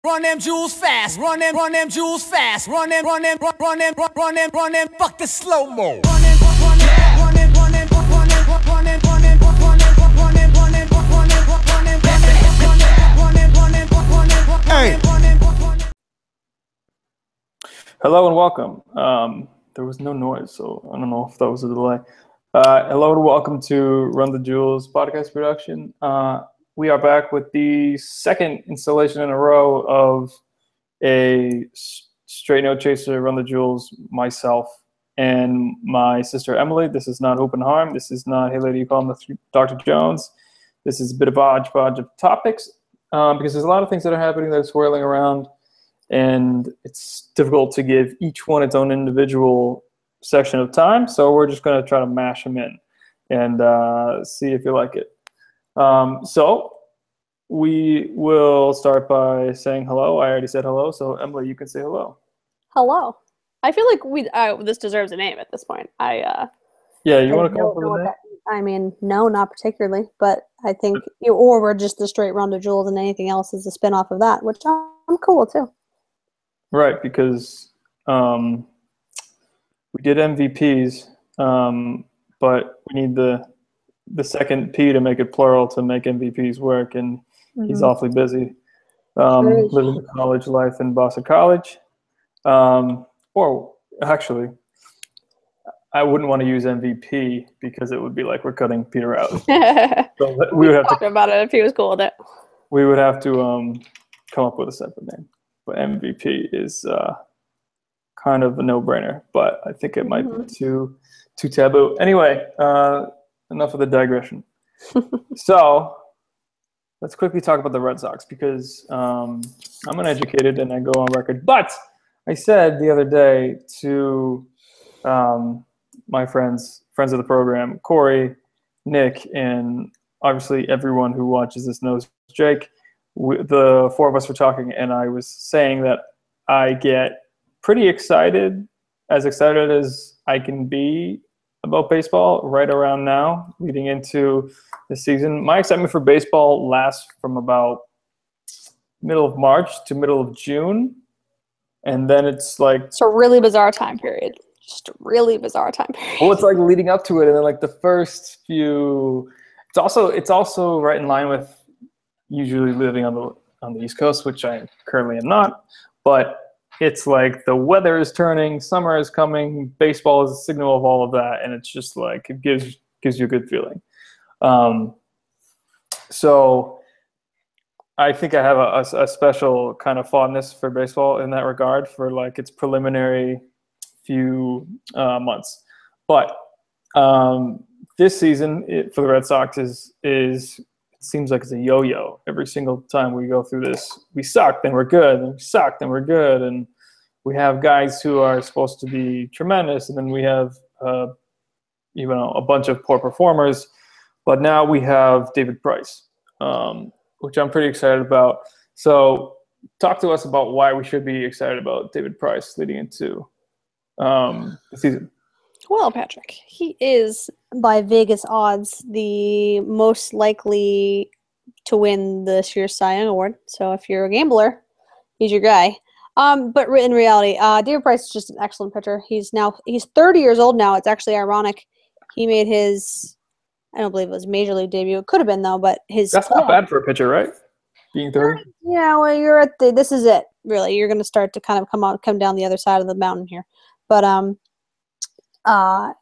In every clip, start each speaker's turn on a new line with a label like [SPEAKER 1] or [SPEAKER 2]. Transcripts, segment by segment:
[SPEAKER 1] Run them Julz fast. Run them Julz fast. Run them, fuck the slow mo.
[SPEAKER 2] Hey. Hello and welcome. There was no noise, so I don't know if that was a delay. Hello and welcome to Run the Julz podcast production. We are back with the second installation in a row of a straight no chaser, Run the Julz, myself and my sister Emily. This is not open harm. This is not, hey lady, you call him Dr. Jones. This is a bit of a hodgepodge of topics because there's a lot of things that are happening that are swirling around, and it's difficult to give each one its own individual section of time. So we're just going to try to mash them in and see if you like it. So we will start by saying hello. I already said hello, so Emily, you can say hello.
[SPEAKER 3] Hello. I feel like this deserves a name at this point.
[SPEAKER 2] Yeah, you want to come up with a name?
[SPEAKER 3] I mean, no, not particularly, but I think, or we're just the straight Run the Julz and anything else is a spin-off of that, which I'm cool with too.
[SPEAKER 2] Right, because we did MVPs, but we need the second P to make it plural to make MVPs work, and he's awfully busy living the college life in Boston College. Or actually, I wouldn't want to use MVP because it would be like we're cutting Peter out. So we would have to
[SPEAKER 3] talk about it if he was cool with it.
[SPEAKER 2] We would have to come up with a separate name. But MVP is kind of a no-brainer, but I think it might be too taboo. Anyway, enough of the digression. So let's quickly talk about the Red Sox because I'm uneducated and I go on record. But I said the other day to my friends of the program, Corey, Nick, and obviously everyone who watches this knows Jake, the four of us were talking, and I was saying that I get pretty excited as I can be about baseball right around now, leading into the season. My excitement for baseball lasts from about middle of March to middle of June, and then it's like
[SPEAKER 3] it's a really bizarre time period. Just a really bizarre time period.
[SPEAKER 2] Well, it's like leading up to it, and then like the first few. It's also right in line with usually living on the East Coast, which I currently am not, but it's like the weather is turning, summer is coming, baseball is a signal of all of that, and it's just like it gives you a good feeling. So I think I have a special kind of fondness for baseball in that regard for like its preliminary few months. But this season for the Red Sox is it seems like it's a yo-yo. Every single time we go through this, we suck, then we're good, and we suck, then we're good, and we have guys who are supposed to be tremendous, and then we have a bunch of poor performers. But now we have David Price, which I'm pretty excited about. So talk to us about why we should be excited about David Price leading into the season.
[SPEAKER 3] Well, Patrick, he is, by Vegas odds, the most likely to win this year's Cy Young Award. So if you're a gambler, he's your guy. But in reality, David Price is just an excellent pitcher. He's 30 years old now. It's actually ironic. He made his, I don't believe it was major league debut. It could have been though, but
[SPEAKER 2] that's not bad for a pitcher, right? Being 30.
[SPEAKER 3] Yeah, well, you're at this is it. Really, you're going to start to kind of come down the other side of the mountain here. But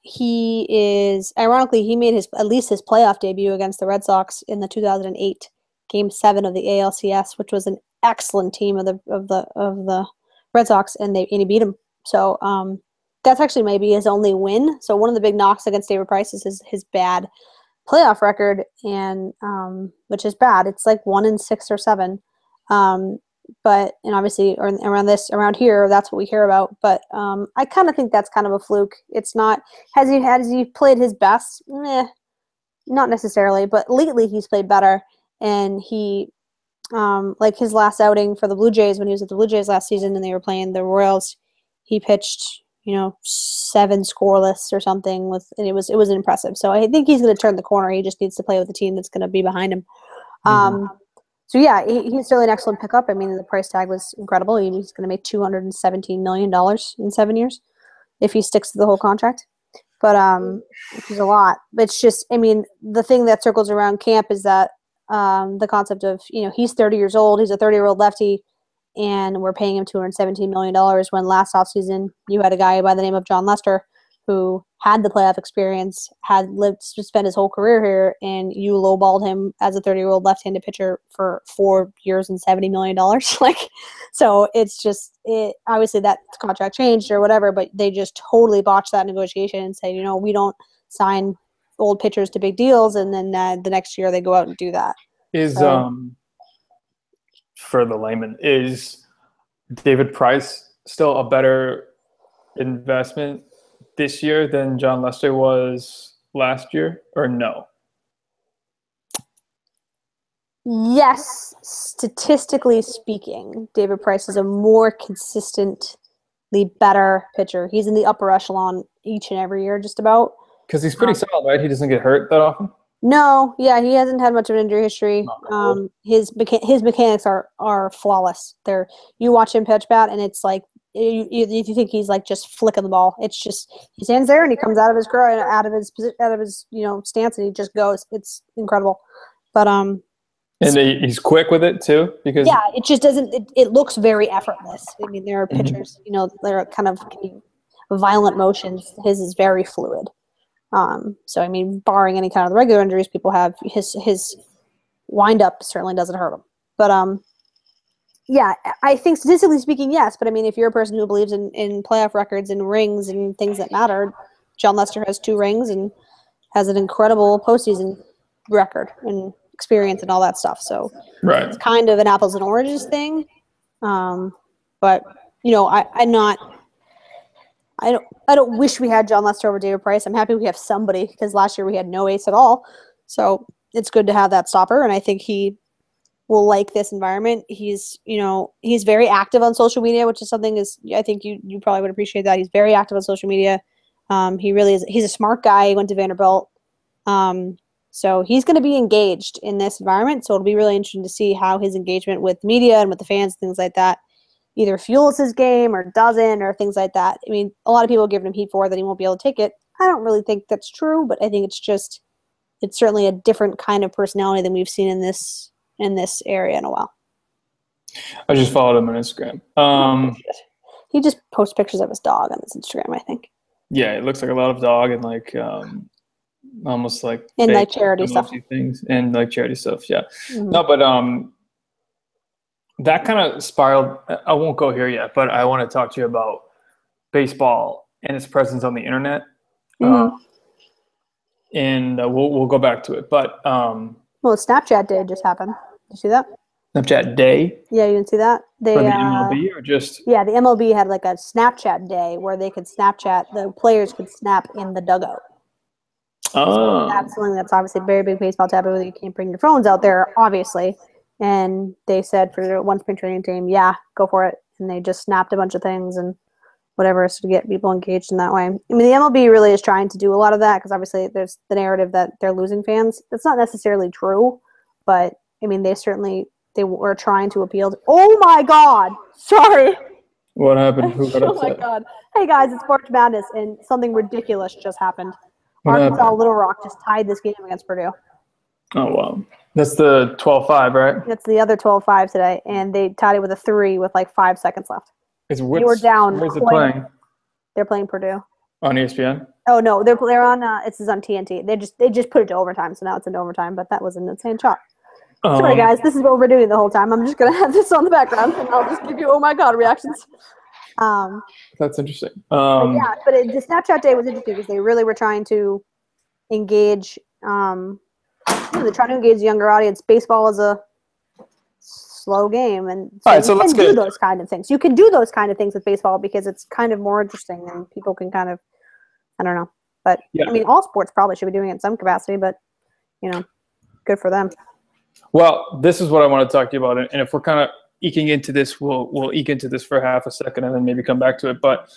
[SPEAKER 3] he is, ironically, he made at least his playoff debut against the Red Sox in the 2008 Game 7 of the ALCS, which was an excellent team of the Red Sox, and he beat him. So that's actually maybe his only win. So one of the big knocks against David Price is his bad playoff record, and which is bad. It's like 1-6 or 7. But, and obviously around here, that's what we hear about. But I kind of think that's kind of a fluke. It's not, has he played his best? Not necessarily, but lately he's played better. And he, like his last outing for the Blue Jays, when he was at the Blue Jays last season and they were playing the Royals, he pitched, 7 scoreless or something and it was impressive. So I think he's going to turn the corner. He just needs to play with a team that's going to be behind him. So yeah, he's really an excellent pickup. I mean, the price tag was incredible. He's going to make $217 million in 7 years if he sticks to the whole contract. But which is a lot. But it's just, I mean, the thing that circles around camp is that the concept of, he's 30 years old. He's a 30-year-old lefty, and we're paying him $217 million when last offseason you had a guy by the name of John Lester who had the playoff experience, had spent his whole career here, and you lowballed him as a 30-year-old left-handed pitcher for 4 years and $70 million. So it's just, obviously that contract changed or whatever, but they just totally botched that negotiation and said, we don't sign old pitchers to big deals, and then the next year they go out and do that.
[SPEAKER 2] For the layman, is David Price still a better investment this year than John Lester was last year, or no?
[SPEAKER 3] Yes, statistically speaking, David Price is a more consistently better pitcher. He's in the upper echelon each and every year, just about. Because
[SPEAKER 2] he's pretty solid, right? He doesn't get hurt that often.
[SPEAKER 3] No, yeah, he hasn't had much of an injury history. His mechanics are flawless. You watch him pitch bat, and it's like you think he's like just flicking the ball. It's just he stands there and he comes out of his stance, and he just goes. It's incredible. But
[SPEAKER 2] and he's quick with it too, because
[SPEAKER 3] it just doesn't. It looks very effortless. I mean, there are pitchers, they're kind of violent motions. His is very fluid. So I mean, barring any kind of the regular injuries people have, his wind up certainly doesn't hurt him. But yeah, I think statistically speaking, yes. But I mean, if you're a person who believes in playoff records and rings and things that matter, John Lester has 2 rings and has an incredible postseason record and experience and all that stuff. So it's kind of an apples and oranges thing. But I don't wish we had John Lester over David Price. I'm happy we have somebody, because last year we had no ace at all. So it's good to have that stopper, and I think he will like this environment. He's very active on social media, which is something I think you probably would appreciate that. He's very active on social media. He really is. He's a smart guy. He went to Vanderbilt. So he's going to be engaged in this environment. So it'll be really interesting to see how his engagement with media and with the fans, things like that, either fuels his game or doesn't, or things like that. I mean, a lot of people are giving him heat for that he won't be able to take it. I don't really think that's true, but I think it's certainly a different kind of personality than we've seen in this area in a while.
[SPEAKER 2] I just followed him on Instagram.
[SPEAKER 3] He just posts pictures of his dog on his Instagram, I think.
[SPEAKER 2] Yeah, it looks like a lot of dog and like almost like
[SPEAKER 3] and like charity stuff
[SPEAKER 2] things and like charity stuff. Yeah, no, but that kind of spiraled. I won't go here yet, but I want to talk to you about baseball and its presence on the internet. And we'll go back to it. But
[SPEAKER 3] well, Snapchat Day just happened. Did you see that?
[SPEAKER 2] Snapchat Day?
[SPEAKER 3] Yeah, you didn't see that?
[SPEAKER 2] For the MLB or just?
[SPEAKER 3] Yeah, the MLB had like a Snapchat Day where they could Snapchat. The players could snap in the dugout.
[SPEAKER 2] Oh.
[SPEAKER 3] So that's something that's obviously a very big baseball taboo. You can't bring your phones out there, obviously. And they said for one spring training team, yeah, go for it. And they just snapped a bunch of things and whatever to get people engaged in that way. I mean, the MLB really is trying to do a lot of that because obviously there's the narrative that they're losing fans. That's not necessarily true, but I mean, they were trying to appeal to. Oh my God! Sorry.
[SPEAKER 2] What happened? Who got upset?
[SPEAKER 3] Oh my God! Hey guys, it's March Madness, and something ridiculous just happened.
[SPEAKER 2] What
[SPEAKER 3] Arkansas
[SPEAKER 2] happened?
[SPEAKER 3] Little Rock just tied this game against Purdue.
[SPEAKER 2] Oh wow, that's the 12-5, right?
[SPEAKER 3] That's the other 12-5 today, and they tied it with a 3 with like 5 seconds left.
[SPEAKER 2] They
[SPEAKER 3] were down.
[SPEAKER 2] Where's it playing?
[SPEAKER 3] They're playing Purdue.
[SPEAKER 2] On ESPN?
[SPEAKER 3] Oh no, they're on. It's on TNT. They just put it to overtime, so now it's into overtime. But that was an insane shot. Sorry guys, this is what we're doing the whole time. I'm just gonna have this on the background, and I'll just give you oh my God reactions.
[SPEAKER 2] That's interesting.
[SPEAKER 3] But the Snapchat Day was interesting because they really were trying to engage. They're trying to engage the younger audience. Baseball is a slow game, and so,
[SPEAKER 2] all right, so let's
[SPEAKER 3] do those kind of things. You can do those kind of things with baseball because it's kind of more interesting, and people can kind of, I don't know, but yeah. I mean, all sports probably should be doing it in some capacity, but good for them.
[SPEAKER 2] Well, this is what I want to talk to you about, and if we're kind of eking into this, we'll eke into this for half a second and then maybe come back to it. But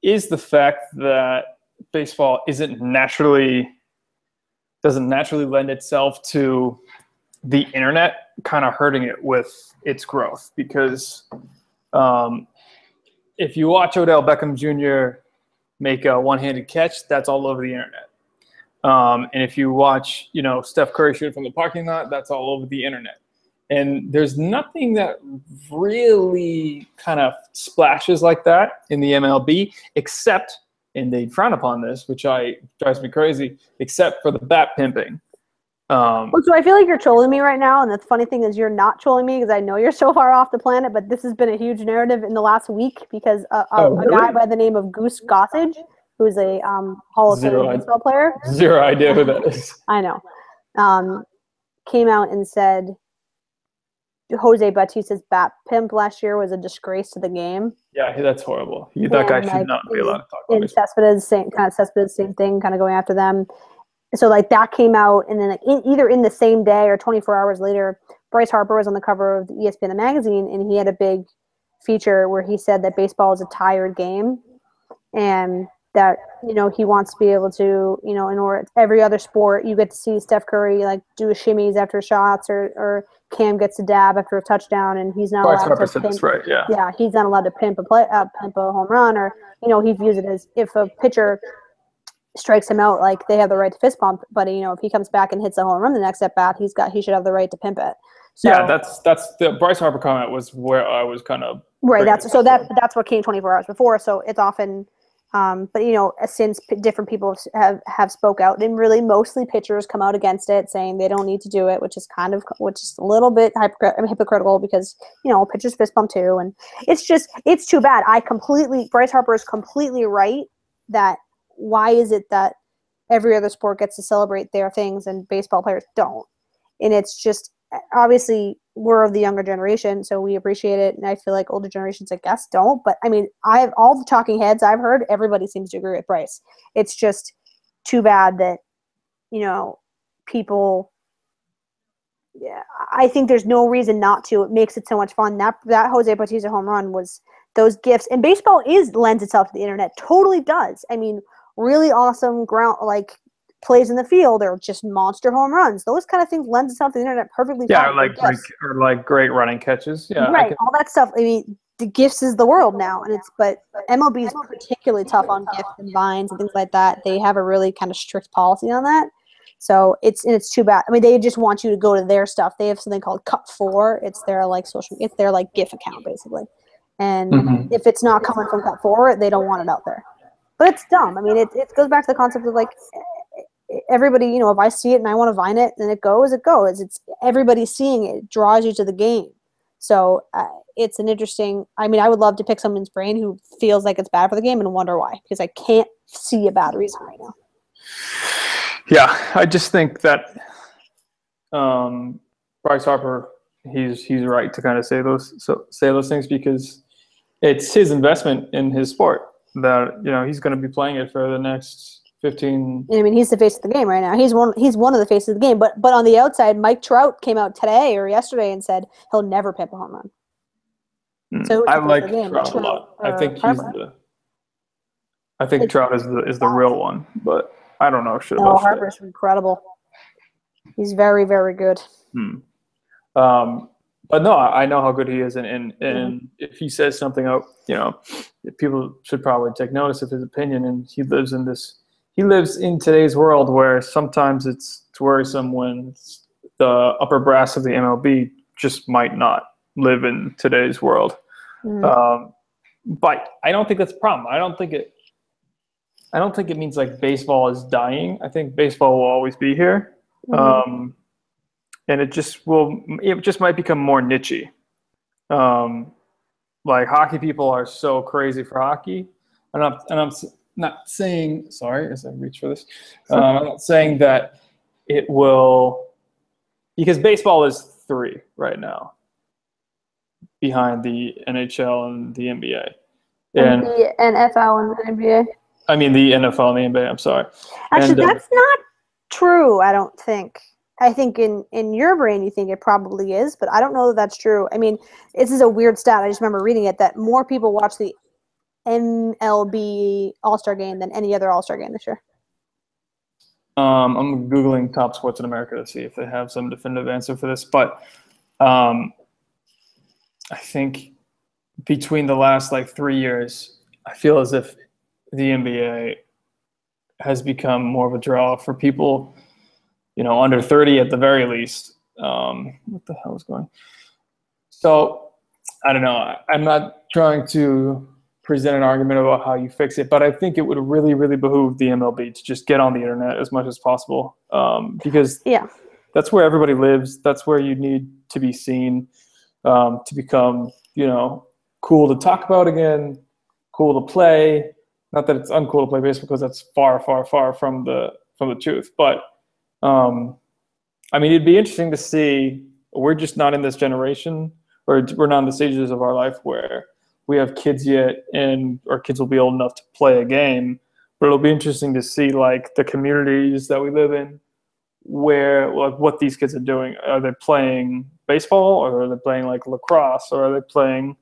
[SPEAKER 2] is the fact that baseball doesn't naturally lend itself to the internet kind of hurting it with its growth because if you watch Odell Beckham Jr. make a one-handed catch, that's all over the internet. And if you watch, Steph Curry shoot from the parking lot, that's all over the internet. And there's nothing that really kind of splashes like that in the MLB, except, and they frown upon this, which drives me crazy, except for the bat pimping.
[SPEAKER 3] So I feel like you're trolling me right now, and the funny thing is you're not trolling me because I know you're so far off the planet, but this has been a huge narrative in the last week because a guy by the name of Goose Gossage, who's a Hall of Fame baseball player.
[SPEAKER 2] Zero idea who that is.
[SPEAKER 3] I know. Came out and said Jose Bautista's bat pimp last year was a disgrace to the game.
[SPEAKER 2] Yeah, that's horrible. That guy should not be allowed to talk about it.
[SPEAKER 3] Cespedes, same thing, kind of going after them. So, that came out, and then either in the same day or 24 hours later, Bryce Harper was on the cover of the ESPN the magazine, and he had a big feature where he said that baseball is a tired game, and that, he wants to be able to, in order every other sport, you get to see Steph Curry, do shimmies after shots, or Cam gets a dab after a touchdown, and he's not allowed to pimp.
[SPEAKER 2] That's right, yeah.
[SPEAKER 3] Yeah, he's not allowed to pimp a home run, or, he views it as if a pitcher strikes him out, they have the right to fist bump, but if he comes back and hits a home run the next at bat, he should have the right to pimp it. So, yeah,
[SPEAKER 2] that's the Bryce Harper comment was where I was kind of
[SPEAKER 3] right. That's what came 24 hours before. So it's often, but since different people have spoke out, and really mostly pitchers come out against it, saying they don't need to do it, which is a little bit hypocritical because pitchers fist bump too, and it's too bad. Bryce Harper is completely right that. Why is it that every other sport gets to celebrate their things and baseball players don't? And it's just, obviously, we're of the younger generation, so we appreciate it. And I feel like older generations, I guess, don't. But, all the talking heads I've heard, everybody seems to agree with Bryce. It's just too bad that, people – yeah, I think there's no reason not to. It makes it so much fun. That Jose Bautista home run was those gifts. And baseball lends itself to the internet. Totally does. Really awesome ground plays in the field or just monster home runs. Those kind of things lend itself to the internet perfectly.
[SPEAKER 2] Yeah, or great running catches. Yeah,
[SPEAKER 3] right. All that stuff. The gifts is the world now, but MLB is particularly tough on gifts and vines and things like that. They have a really kind of strict policy on that. So it's too bad. They just want you to go to their stuff. They have something called Cut4. It's their it's their GIF account basically. And if it's not coming from Cut4, they don't want it out there. But it's dumb. It goes back to the concept of everybody, if I see it and I want to vine it, then it goes. It's everybody seeing it. It draws you to the game. So it's an interesting, I would love to pick someone's brain who feels like it's bad for the game and wonder why, because I can't see a bad reason right now.
[SPEAKER 2] Yeah, I just think that Bryce Harper, he's right to kind of say those things because it's his investment in his sport. That he's going to be playing it for the next 15.
[SPEAKER 3] He's the face of the game right now. He's one of the faces of the game. But on the outside, Mike Trout came out today or yesterday and said he'll never pimp a home run. So
[SPEAKER 2] I like Trout a lot. I think Trout is the real one, but I don't know shit about
[SPEAKER 3] Harper's incredible. He's very, very good.
[SPEAKER 2] But no, I know how good he is, and if he says something out, people should probably take notice of his opinion. And he lives in today's world where sometimes it's worrisome when the upper brass of the MLB just might not live in today's world. But I don't think that's a problem. I don't think it means baseball is dying. I think baseball will always be here. And it just might become more niche-y. Hockey people are so crazy for hockey. And I'm not saying, sorry, as I reach for this, I'm not saying that it will, because baseball is 3 right now behind the NHL and the NBA.
[SPEAKER 3] And the NFL and the NBA.
[SPEAKER 2] The NFL and the NBA, I'm sorry.
[SPEAKER 3] Actually, that's not true, I don't think. I think in your brain you think it probably is, but I don't know that that's true. This is a weird stat. I just remember reading it that more people watch the MLB All-Star game than any other All-Star game this year.
[SPEAKER 2] I'm Googling top sports in America to see if they have some definitive answer for this. But I think between the last like 3 years, I feel as if the NBA has become more of a draw for people, under 30 at the very least. What the hell is going on? So I don't know. I'm not trying to present an argument about how you fix it, but I think it would really, really behoove the MLB to just get on the internet as much as possible, because that's where everybody lives. That's where you need to be seen, to become, cool to talk about again, cool to play. Not that it's uncool to play baseball, because that's far, far, far from the truth. But I mean, it'd be interesting to see. We're just not in this generation, or we're not in the stages of our life where we have kids yet, and our kids will be old enough to play a game. But it'll be interesting to see like the communities that we live in, where like what these kids are doing. Are they playing baseball, or are they playing like lacrosse, or are they playing,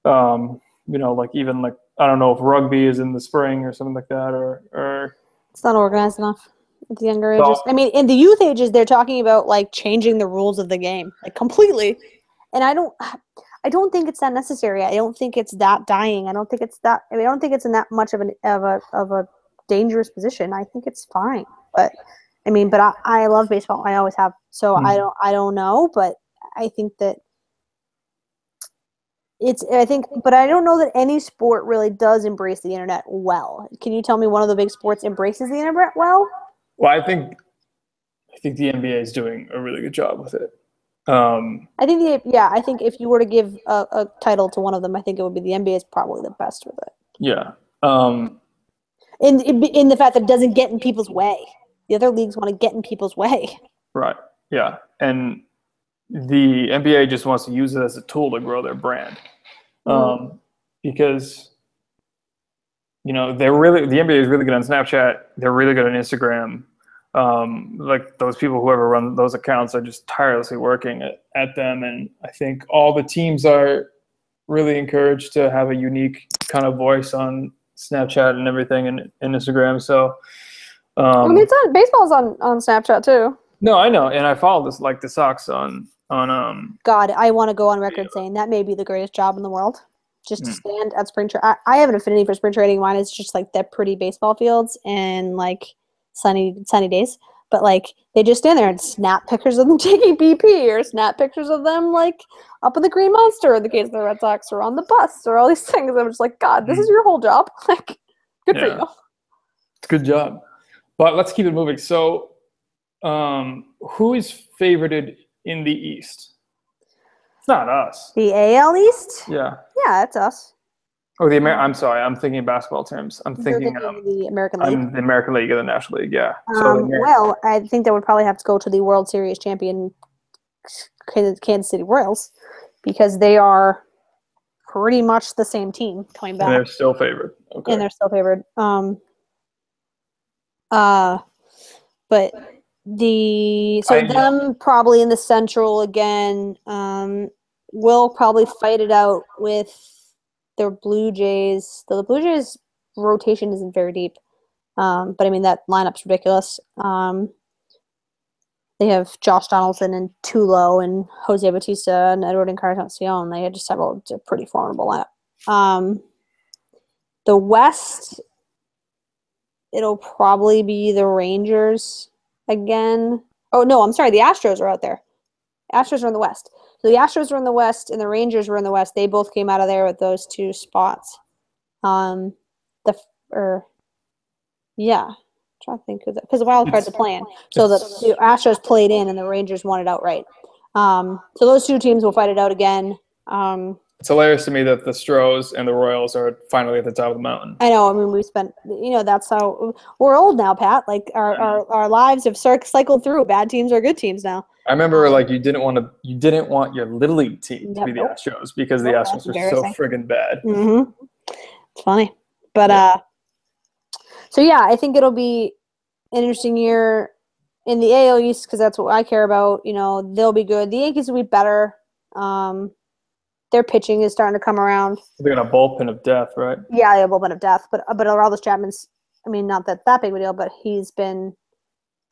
[SPEAKER 2] like even like, I don't know if rugby is in the spring or something like that, or
[SPEAKER 3] it's not organized enough at the younger ages. I mean, in the youth ages, they're talking about like changing the rules of the game, like completely. And I don't think it's that necessary. I don't think it's that dying. I don't think it's that. I don't think it's in that much of a dangerous position. I think it's fine. But I mean, but I love baseball. I always have. So I don't know. But I think that but I don't know that any sport really does embrace the internet well. Can you tell me one of the big sports embraces the internet well?
[SPEAKER 2] Well, I think the NBA is doing a really good job with it.
[SPEAKER 3] I think if you were to give a title to one of them, I think it would be the NBA is probably the best with it.
[SPEAKER 2] Yeah.
[SPEAKER 3] In the fact that it doesn't get in people's way. The other leagues want to get in people's way.
[SPEAKER 2] Right. Yeah. And the NBA just wants to use it as a tool to grow their brand. Because the NBA is really good on Snapchat. They're really good on Instagram. Like those people, whoever run those accounts, are just tirelessly working at them. And I think all the teams are really encouraged to have a unique kind of voice on Snapchat and everything, and Instagram. So,
[SPEAKER 3] baseball's on Snapchat too.
[SPEAKER 2] No, I know, and I follow this like the Sox on.
[SPEAKER 3] God, I want to go on record saying that may be the greatest job in the world. Just to stand at spring training. I have an affinity for spring training. Mine is just like the pretty baseball fields and like sunny days. But like they just stand there and snap pictures of them taking BP, or snap pictures of them like up in the Green Monster in the case of the Red Sox, or on the bus, or all these things. I'm just like, God, this is your whole job. Like, good for you.
[SPEAKER 2] It's a good job. But let's keep it moving. So, who is favorited in the East? It's not us.
[SPEAKER 3] The AL East?
[SPEAKER 2] Yeah.
[SPEAKER 3] Yeah, it's us.
[SPEAKER 2] Oh, I'm sorry. I'm thinking in baskaetball terms. I'm thinking
[SPEAKER 3] the American League.
[SPEAKER 2] The American League or the National League. Yeah.
[SPEAKER 3] Well, I think that would probably have to go to the World Series champion Kansas City Royals, because they are pretty much the same team coming back.
[SPEAKER 2] And they're still favored. Okay.
[SPEAKER 3] And they're still favored. But them probably in the Central again. Will probably fight it out with their Blue Jays. Though the Blue Jays rotation isn't very deep. But I mean, that lineup's ridiculous. They have Josh Donaldson and Tulo and Jose Bautista and Edward Encarnacion. They just have a pretty formidable lineup. The West, it'll probably be the Rangers again. Oh, no, I'm sorry. The Astros are out there. Astros are in the West. So the Astros were in the West and the Rangers were in the West. They both came out of there with those two spots. I'm trying to think, because the wild cards are playing. So the Astros played in and the Rangers won it outright. So those two teams will fight it out again.
[SPEAKER 2] It's hilarious to me that the Stros and the Royals are finally at the top of the mountain.
[SPEAKER 3] I know. I mean, we spent, that's how we're old now, Pat. Like our lives have cycled through. Bad teams are good teams now.
[SPEAKER 2] I remember like you didn't want your little league team to be the Astros, because the Astros were so friggin' bad.
[SPEAKER 3] Mm-hmm. It's funny. But so yeah, I think it'll be an interesting year in the AL East, because that's what I care about. They'll be good. The Yankees will be better. Their pitching is starting to come around.
[SPEAKER 2] They're got a bullpen of death, right?
[SPEAKER 3] Yeah, they have a bullpen of death. But Aroldis Chapman's, I mean, not that big of a deal, but he's been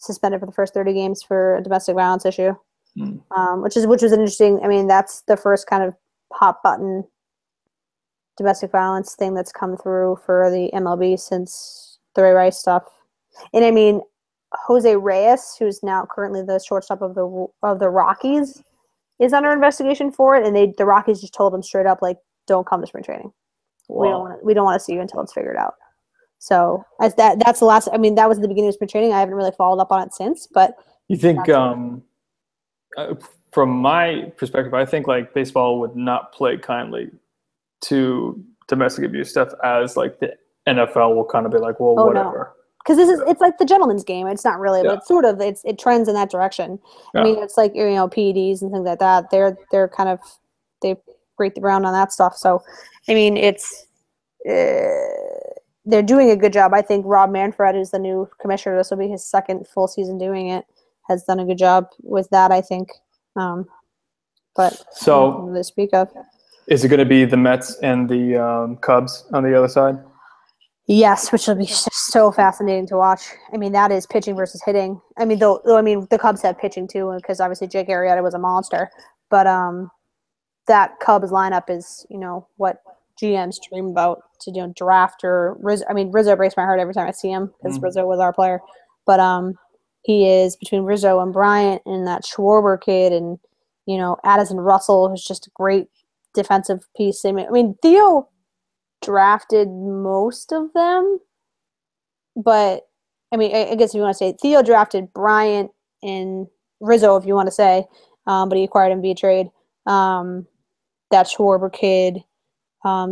[SPEAKER 3] suspended for the first 30 games for a domestic violence issue, which was interesting. I mean, that's the first kind of hot button domestic violence thing that's come through for the MLB since the Ray Rice stuff. And I mean, Jose Reyes, who's now currently the shortstop of the Rockies, is under investigation for it, and the Rockies just told him straight up, like, don't come to spring training. Wow. We don't want to see you until it's figured out. So that's the last. I mean, that was the beginning of spring training. I haven't really followed up on it since. But
[SPEAKER 2] you think, from my perspective, I think like baseball would not play kindly to domestic abuse stuff, as like the NFL will kind of be like, well, whatever.
[SPEAKER 3] Because it's like the gentleman's game. It's not really, but it's sort of it trends in that direction. I mean, it's like, you know, PEDs and things like that. They're kind of, they break the ground on that stuff. So, I mean, it's they're doing a good job. I think Rob Manfred, who's the new commissioner, this will be his second full season doing it, has done a good job with that, I think. But
[SPEAKER 2] so
[SPEAKER 3] to speak of,
[SPEAKER 2] is it going to be the Mets and the Cubs on the other side?
[SPEAKER 3] Yes, which will be just so fascinating to watch. I mean, that is pitching versus hitting. I mean, though I mean, the Cubs have pitching too, because obviously Jake Arrieta was a monster. But that Cubs lineup is, you know, what GMs dream about to do, draft or Rizzo. I mean, Rizzo breaks my heart every time I see him, because Rizzo was our player. But he is between Rizzo and Bryant and that Schwarber kid, and, you know, Addison Russell, who's just a great defensive piece. I mean, Theo drafted most of them, but I mean, I guess if you want to say Theo drafted Bryant and Rizzo, if you want to say, but he acquired him via trade. That Schwarber kid,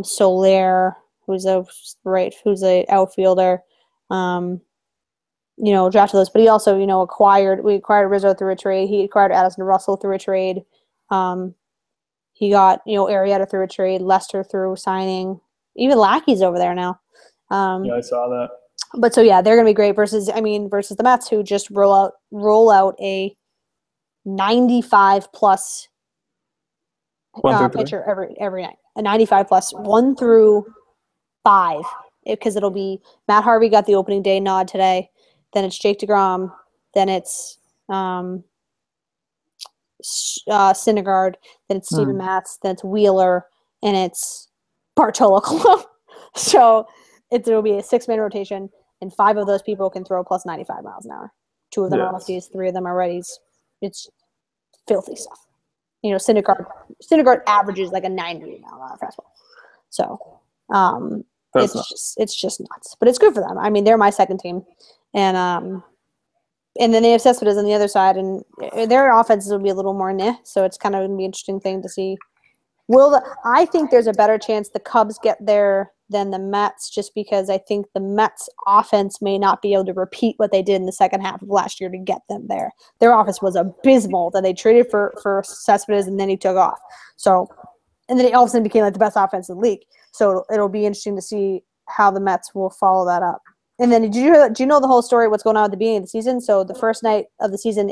[SPEAKER 3] Soler, who's a outfielder, you know, drafted those, but he also, you know, we acquired Rizzo through a trade. He acquired Addison Russell through a trade. He got, you know, Arrieta through a trade, Lester through signing. Even Lackey's over there now.
[SPEAKER 2] Yeah, I saw that.
[SPEAKER 3] But so yeah, they're gonna be great versus the Mets, who just roll out a 95 plus pitcher every night. A 95 plus 1 through 5, because it'll be Matt Harvey got the opening day nod today. Then it's Jake DeGrom. Then it's Syndergaard. Then it's Steven Matz. Then it's Wheeler, and it's Bartolo Colon. So it'll be a 6-man rotation, and 5 of those people can throw plus 95 miles an hour. 2 of them are lefties, 3 of them are righties. It's filthy stuff. You know, Syndergaard averages like a 90-mile-an-hour fastball. So it's just nuts. But it's good for them. I mean, they're my second team, and then they have Cespedes on the other side, and their offenses will be a little more so it's kind of going to be an interesting thing to see. I think there's a better chance the Cubs get there than the Mets, just because I think the Mets offense may not be able to repeat what they did in the second half of last year to get them there. Their offense was abysmal. That they traded for Cespedes, and then he took off. So, and then he all of a sudden became like the best offense in the league. So it'll be interesting to see how the Mets will follow that up. And then do you know the whole story, what's going on at the beginning of the season? So the first night of the season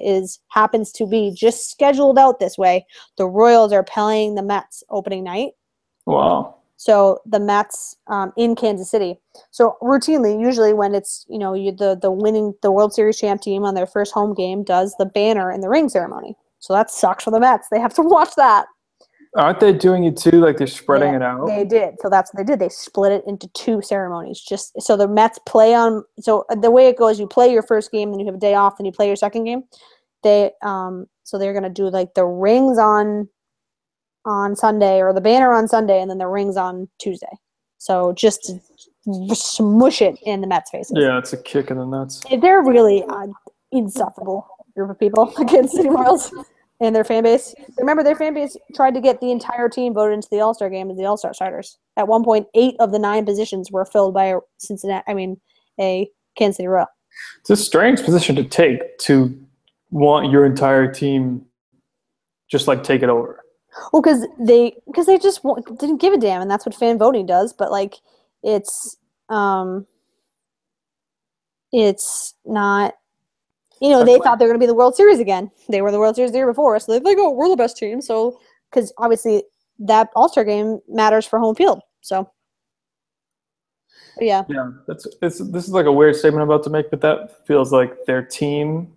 [SPEAKER 3] happens to be just scheduled out this way. The Royals are playing the Mets opening night.
[SPEAKER 2] Wow.
[SPEAKER 3] So the Mets in Kansas City. So routinely, usually when it's, you know, the World Series champ team on their first home game does the banner and the ring ceremony. So that sucks for the Mets. They have to watch that.
[SPEAKER 2] Aren't they doing it too? Like they're spreading it out?
[SPEAKER 3] They did. So that's what they did. They split it into 2 ceremonies. Just so the Mets play on. So the way it goes, you play your first game, then you have a day off, then you play your second game. So they're gonna do like the rings on Sunday, or the banner on Sunday, and then the rings on Tuesday. So just to smush it in the Mets' faces.
[SPEAKER 2] Yeah, it's a kick in the nuts.
[SPEAKER 3] They're really insufferable group of people against City Royals and their fan base. Remember, their fan base tried to get the entire team voted into the All-Star game as the All-Star starters. At one point, 8 of the 9 positions were filled by a Kansas City Royal.
[SPEAKER 2] It's a strange position to take, to want your entire team just like take it over.
[SPEAKER 3] Well, because they just didn't give a damn, and that's what fan voting does. But like, it's not. You know, they thought they were going to be the World Series again. They were the World Series the year before, so they're like, "Oh, we're the best team." So, because obviously that All-Star game matters for home field. So, Yeah.
[SPEAKER 2] Yeah, this is like a weird statement I'm about to make, but that feels like their team.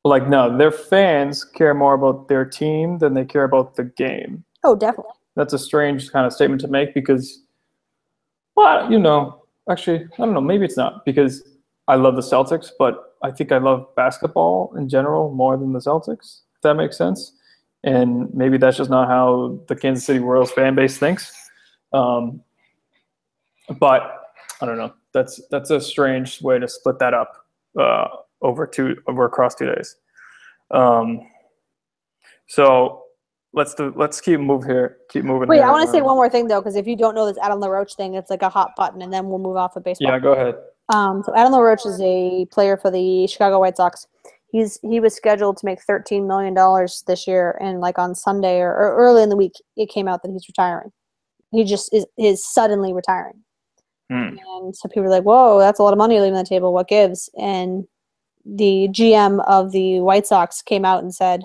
[SPEAKER 2] Like, no, their fans care more about their team than they care about the game.
[SPEAKER 3] Oh, definitely.
[SPEAKER 2] That's a strange kind of statement to make because, well, you know, actually, I don't know, maybe it's not because I love the Celtics, but I think I love basketball in general more than the Celtics, if that makes sense. And maybe that's just not how the Kansas City Royals fan base thinks. But I don't know. That's a strange way to split that up over across 2 days. So let's keep moving here. Keep moving.
[SPEAKER 3] Wait,
[SPEAKER 2] here.
[SPEAKER 3] I want to say one more thing though, because if you don't know this Adam LaRoche thing, it's like a hot button, and then we'll move off of baseball.
[SPEAKER 2] Yeah, go ahead.
[SPEAKER 3] So Adam LaRoche is a player for the Chicago White Sox. He was scheduled to make $13 million this year, and like on Sunday or early in the week, it came out that he's retiring. He just is suddenly retiring. And so people are like, whoa, that's a lot of money leaving the table. What gives? And the GM of the White Sox came out and said,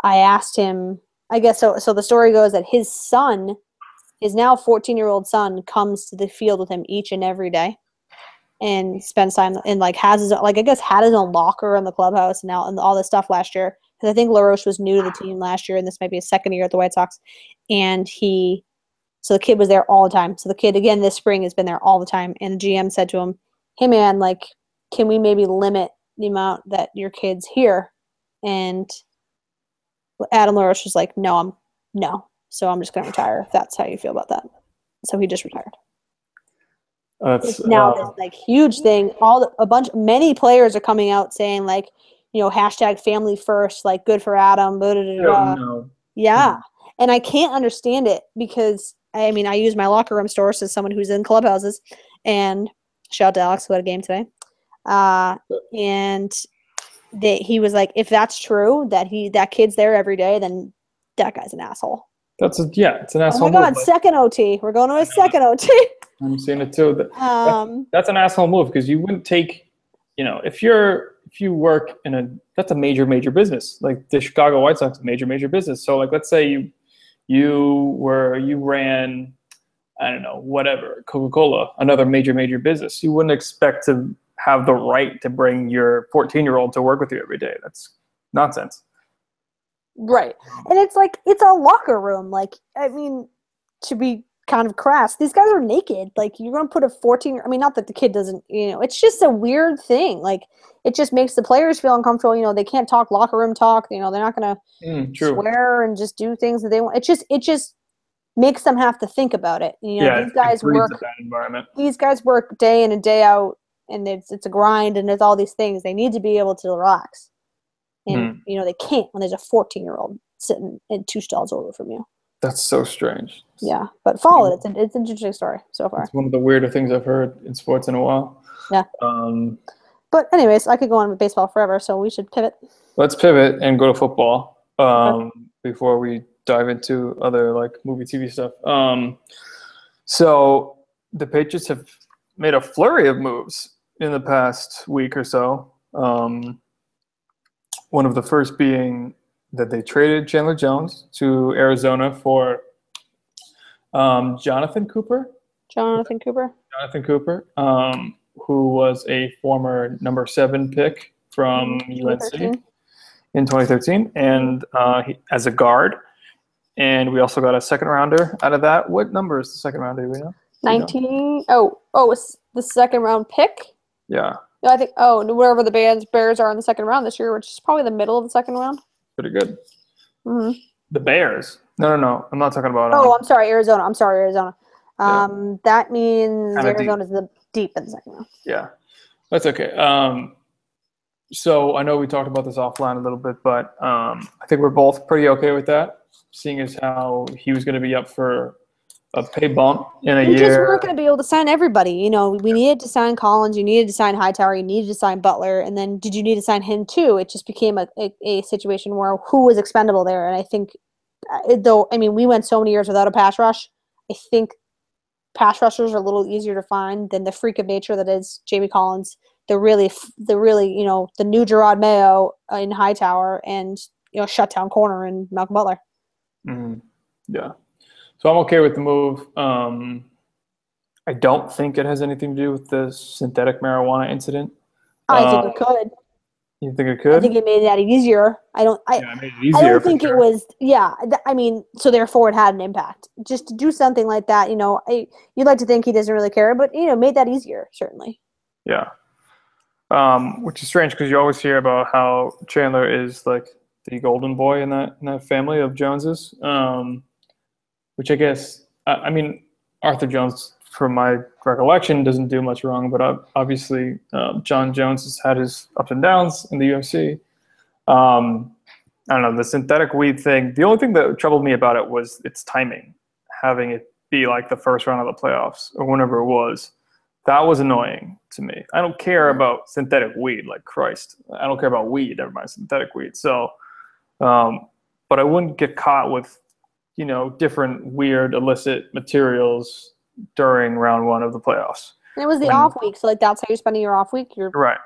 [SPEAKER 3] I asked him, I guess so the story goes that his son, his now 14-year-old son, comes to the field with him each and every day and spends time and like had his own locker in the clubhouse and all this stuff last year. Because I think LaRoche was new to the team last year, and this might be his second year at the White Sox. And so the kid was there all the time. So the kid, again, this spring has been there all the time. And the GM said to him, hey, man, like, can we maybe limit the amount that your kid's here? And Adam LaRoche was like, no. So I'm just going to retire if that's how you feel about that. So he just retired.
[SPEAKER 2] That's
[SPEAKER 3] now this like huge thing. Many players are coming out saying like, hashtag family first, like good for Adam. Blah, blah, blah, blah.
[SPEAKER 2] No.
[SPEAKER 3] Yeah. And I can't understand it because I use my locker room stores as someone who's in clubhouses, and shout out to Alex who had a game today. And he was like, if that's true that kid's there every day, then that guy's an asshole.
[SPEAKER 2] It's an asshole.
[SPEAKER 3] Oh my God, second OT. We're going to a second OT.
[SPEAKER 2] I'm seeing it too. That's an asshole move because you wouldn't take, if you work that's a major business. Like the Chicago White Sox, major business. So like, let's say you ran, I don't know, whatever, Coca-Cola, another major business. You wouldn't expect to have the right to bring your 14-year-old to work with you every day. That's nonsense.
[SPEAKER 3] Right. And it's like, it's a locker room. Like, to be kind of crass, these guys are naked. Like, you're going to put a 14, not that the kid doesn't, it's just a weird thing. Like, it just makes the players feel uncomfortable. They can't talk locker room talk. They're not going to swear and just do things that they want. It just makes them have to think about it. These guys work.
[SPEAKER 2] That environment.
[SPEAKER 3] These guys work day in and day out, and it's a grind, and it's all these things. They need to be able to relax. And, they can't when there's a 14-year-old sitting in 2 stalls over from you.
[SPEAKER 2] That's so strange.
[SPEAKER 3] Yeah, but follow it. It's an interesting story so far.
[SPEAKER 2] It's one of the weirder things I've heard in sports in a while.
[SPEAKER 3] Yeah. But anyways, I could go on with baseball forever, so we should pivot.
[SPEAKER 2] Let's pivot and go to football before we dive into other like movie TV stuff. So the Patriots have made a flurry of moves in the past week or so. One of the first being that they traded Chandler Jones to Arizona for Jonathan Cooper, who was a former number 7 pick from UNC in 2013, and as a guard. And we also got a second rounder out of that. What number is the second rounder? Do we know?
[SPEAKER 3] 19. Oh, it's the second round pick?
[SPEAKER 2] Yeah.
[SPEAKER 3] No, I think, wherever the Bears are in the second round this year, which is probably the middle of the second round.
[SPEAKER 2] Pretty good.
[SPEAKER 3] Mm-hmm.
[SPEAKER 2] The Bears. No. I'm not talking about.
[SPEAKER 3] I'm sorry, Arizona.
[SPEAKER 2] Yeah.
[SPEAKER 3] That means
[SPEAKER 2] Kinda
[SPEAKER 3] Arizona's deep in the second round.
[SPEAKER 2] Yeah, that's okay. So I know we talked about this offline a little bit, but I think we're both pretty okay with that, seeing as how he was going to be up for a pay bump in a year.
[SPEAKER 3] We just weren't going to be able to sign everybody. We needed to sign Collins. You needed to sign Hightower. You needed to sign Butler. And then did you need to sign him too? It just became a situation where who was expendable there. And I think, we went so many years without a pass rush. I think pass rushers are a little easier to find than the freak of nature that is Jamie Collins, the really, the new Gerard Mayo in Hightower, and, shutdown corner in Malcolm Butler.
[SPEAKER 2] Mm-hmm. Yeah. So I'm okay with the move. I don't think it has anything to do with the synthetic marijuana incident.
[SPEAKER 3] I think it could.
[SPEAKER 2] You think it
[SPEAKER 3] I
[SPEAKER 2] could?
[SPEAKER 3] think it made that easier. I don't.
[SPEAKER 2] Yeah, it made it
[SPEAKER 3] I
[SPEAKER 2] easier
[SPEAKER 3] don't
[SPEAKER 2] for
[SPEAKER 3] think it
[SPEAKER 2] sure.
[SPEAKER 3] was. Yeah. I mean, so therefore, it had an impact. Just to do something like that, you'd like to think he doesn't really care, but made that easier certainly.
[SPEAKER 2] Yeah. Which is strange because you always hear about how Chandler is like the golden boy in that family of Joneses. Which I guess I mean Arthur Jones, from my recollection, doesn't do much wrong, but obviously John Jones has had his ups and downs in the UFC. I don't know, the synthetic weed thing. The only thing that troubled me about it was its timing, having it be like the first round of the playoffs or whenever it was. That was annoying to me. I don't care about synthetic weed, like Christ. I don't care about weed, never mind synthetic weed. So, but I wouldn't get caught with, different weird illicit materials during round one of the playoffs.
[SPEAKER 3] And it was the
[SPEAKER 2] When,
[SPEAKER 3] off week, so like that's how you're spending your off week.
[SPEAKER 2] right.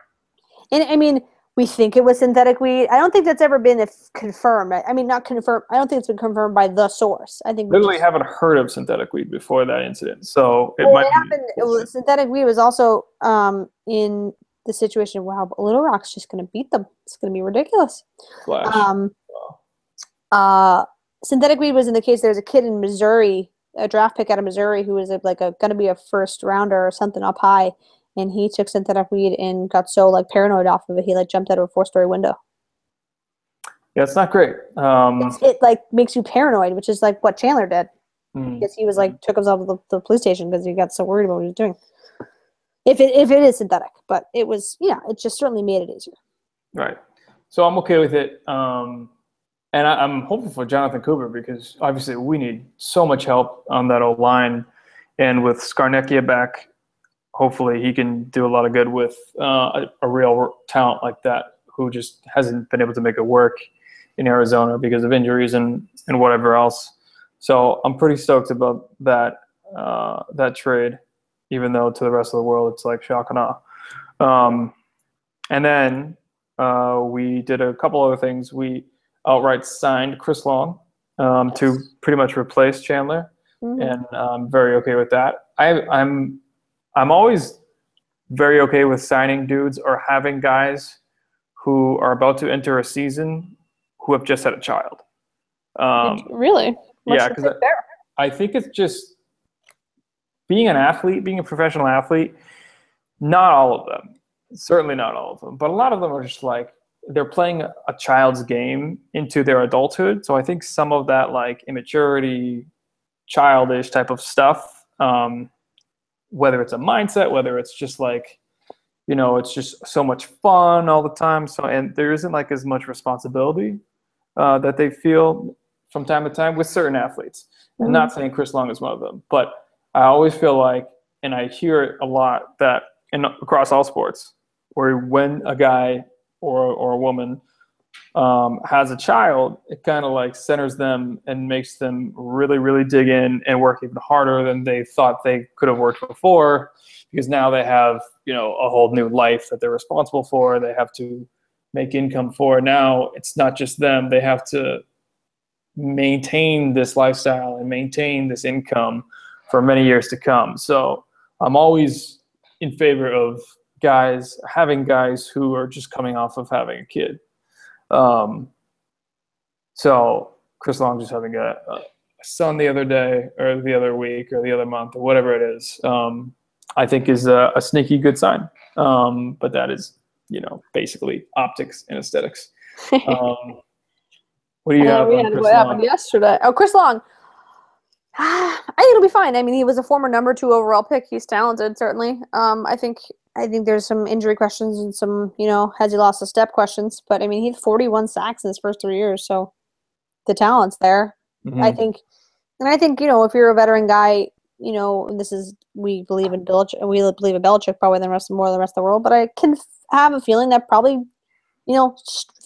[SPEAKER 3] And I mean, we think it was synthetic weed. I don't think that's ever been confirmed. I mean, not confirmed. I don't think it's been confirmed by the source. I think we
[SPEAKER 2] Literally
[SPEAKER 3] just.
[SPEAKER 2] haven't heard of synthetic weed before that incident, so it
[SPEAKER 3] Well,
[SPEAKER 2] might
[SPEAKER 3] it
[SPEAKER 2] be
[SPEAKER 3] happened.
[SPEAKER 2] bullshit.
[SPEAKER 3] Synthetic weed was also in the situation. Wow, Little Rock's just going to beat them. It's going to be ridiculous.
[SPEAKER 2] Flash.
[SPEAKER 3] Um,
[SPEAKER 2] Wow.
[SPEAKER 3] Synthetic weed was in the case. There's a kid in Missouri, a draft pick out of Missouri, who was going to be a first rounder or something up high, and he took synthetic weed and got so paranoid off of it, he jumped out of a 4-story window.
[SPEAKER 2] Yeah, it's not great.
[SPEAKER 3] It makes you paranoid, which is like what Chandler did. Because he was took himself to the police station because he got so worried about what he was doing. If it is synthetic, but it was, it just certainly made it easier.
[SPEAKER 2] Right. So I'm okay with it. And I'm hopeful for Jonathan Cooper because obviously we need so much help on that old line. And with Skarnecchia back, hopefully he can do a lot of good with a real talent like that who just hasn't been able to make it work in Arizona because of injuries and whatever else. So I'm pretty stoked about that trade, even though to the rest of the world it's like shock and awe. And then we did a couple other things. We outright signed Chris Long to pretty much replace Chandler, and I'm very okay with that. I'm always very okay with signing dudes or having guys who are about to enter a season who have just had a child.
[SPEAKER 3] Really?
[SPEAKER 2] Yeah, because I think it's just being an athlete, being a professional athlete. Not all of them, certainly not all of them, but a lot of them are just they're playing a child's game into their adulthood. So I think some of that immaturity, childish type of stuff, whether it's a mindset, whether it's just it's just so much fun all the time. So, and there isn't as much responsibility that they feel from time to time with certain athletes. I'm not saying Chris Long is one of them, but I always feel and I hear it a lot that across all sports, where when a guy or a woman has a child, it kind of centers them and makes them really, really dig in and work even harder than they thought they could have worked before, because now they have, a whole new life that they're responsible for. They have to make income for. Now it's not just them. They have to maintain this lifestyle and maintain this income for many years to come. So I'm always in favor of having guys who are just coming off of having a kid. So Chris Long just having a son the other day or the other week or the other month or whatever it is, I think is a sneaky good sign. But that is, basically optics and aesthetics. What do you have on Chris
[SPEAKER 3] what
[SPEAKER 2] Long?
[SPEAKER 3] happened yesterday? Oh, Chris Long. I think it'll be fine. I mean, he was a former number 2 overall pick. He's talented, certainly. I think there's some injury questions and some, has he lost a step questions. But, I mean, he had 41 sacks in his first 3 years. So the talent's there. I think, if you're a veteran guy, we believe in Belichick probably more than the rest of the world. But I can have a feeling that probably,